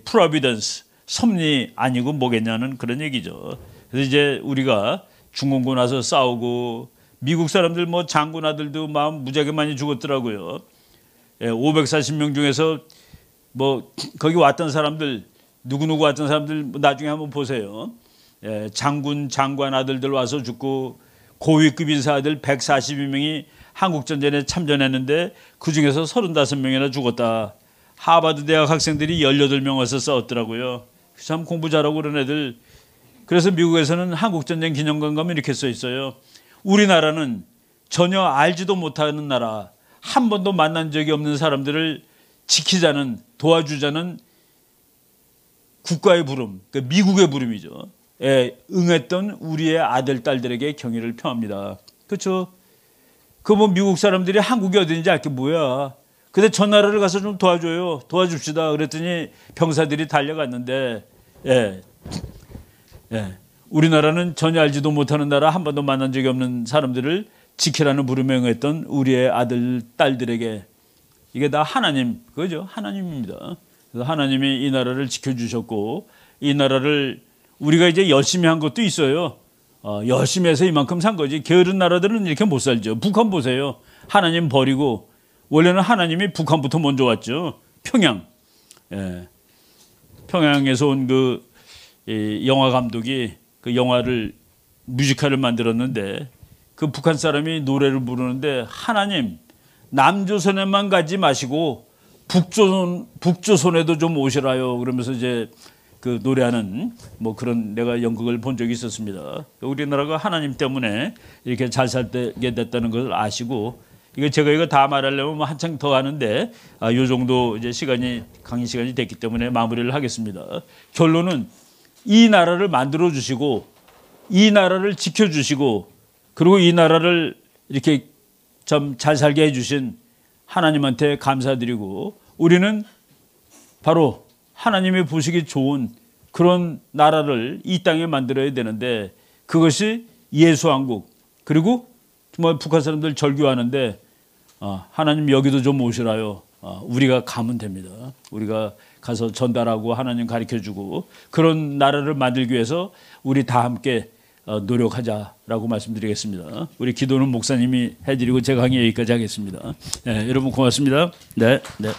프로비던스 섭리 아니고 뭐겠냐는 그런 얘기죠. 그래서 이제 우리가 중공군 와서 싸우고 미국 사람들 뭐 장군 아들도 마음 무지하게 많이 죽었더라고요. 540명 중에서 뭐 거기 왔던 사람들 누구누구 왔던 사람들 나중에 한번 보세요. 장관 아들들 와서 죽고 고위급 인사들 142명이 한국전쟁에 참전했는데 그중에서 35명이나 죽었다. 하버드 대학 학생들이 18명 와서 싸웠더라고요. 참 공부 잘하고 그런 애들. 그래서 미국에서는 한국전쟁 기념관 가면 이렇게 써 있어요. 우리나라는 전혀 알지도 못하는 나라, 한 번도 만난 적이 없는 사람들을 지키자는, 도와주자는 국가의 부름, 그러니까 미국의 부름이죠. 응했던 우리의 아들, 딸들에게 경의를 표합니다. 그렇죠? 그 뭐 미국 사람들이 한국이 어딘지 알 게 뭐야. 근데 저 나라를 가서 좀 도와줘요. 도와줍시다. 그랬더니 병사들이 달려갔는데 우리나라는 전혀 알지도 못하는 나라, 한 번도 만난 적이 없는 사람들을 지키라는 부름에 응했던 우리의 아들, 딸들에게 이게 다 하나님, 그죠? 하나님입니다. 그래서 하나님이 이 나라를 지켜주셨고, 이 나라를 우리가 이제 열심히 한 것도 있어요. 열심히 해서 이만큼 산 거지. 게으른 나라들은 이렇게 못 살죠. 북한 보세요. 하나님 버리고, 원래는 하나님이 북한부터 먼저 왔죠. 평양. 예. 평양에서 온 그 영화 감독이 그 영화를 뮤지컬을 만들었는데, 그 북한 사람이 노래를 부르는데, 하나님 남조선에만 가지 마시고 북조선에도 좀 오시라요. 그러면서 이제 그 노래하는 뭐 그런 내가 연극을 본 적이 있었습니다. 우리나라가 하나님 때문에 이렇게 잘 살게 됐다는 걸 아시고, 이거 제가 이거 다 말하려면 뭐 한창 더 하는데 요 정도 이제 강의 시간이 됐기 때문에 마무리를 하겠습니다. 결론은 이 나라를 만들어 주시고, 이 나라를 지켜 주시고, 그리고 이 나라를 이렇게 좀 잘 살게 해주신 하나님한테 감사드리고, 우리는 바로 하나님이 보시기 좋은 그런 나라를 이 땅에 만들어야 되는데, 그것이 예수왕국, 그리고 정말 북한 사람들 절규하는데 하나님 여기도 좀 오시라요. 우리가 가면 됩니다. 우리가 가서 전달하고 하나님 가르쳐주고 그런 나라를 만들기 위해서 우리 다 함께 노력하자라고 말씀드리겠습니다. 우리 기도는 목사님이 해드리고 제 강의 여기까지 하겠습니다. 네, 여러분 고맙습니다. 네, 네.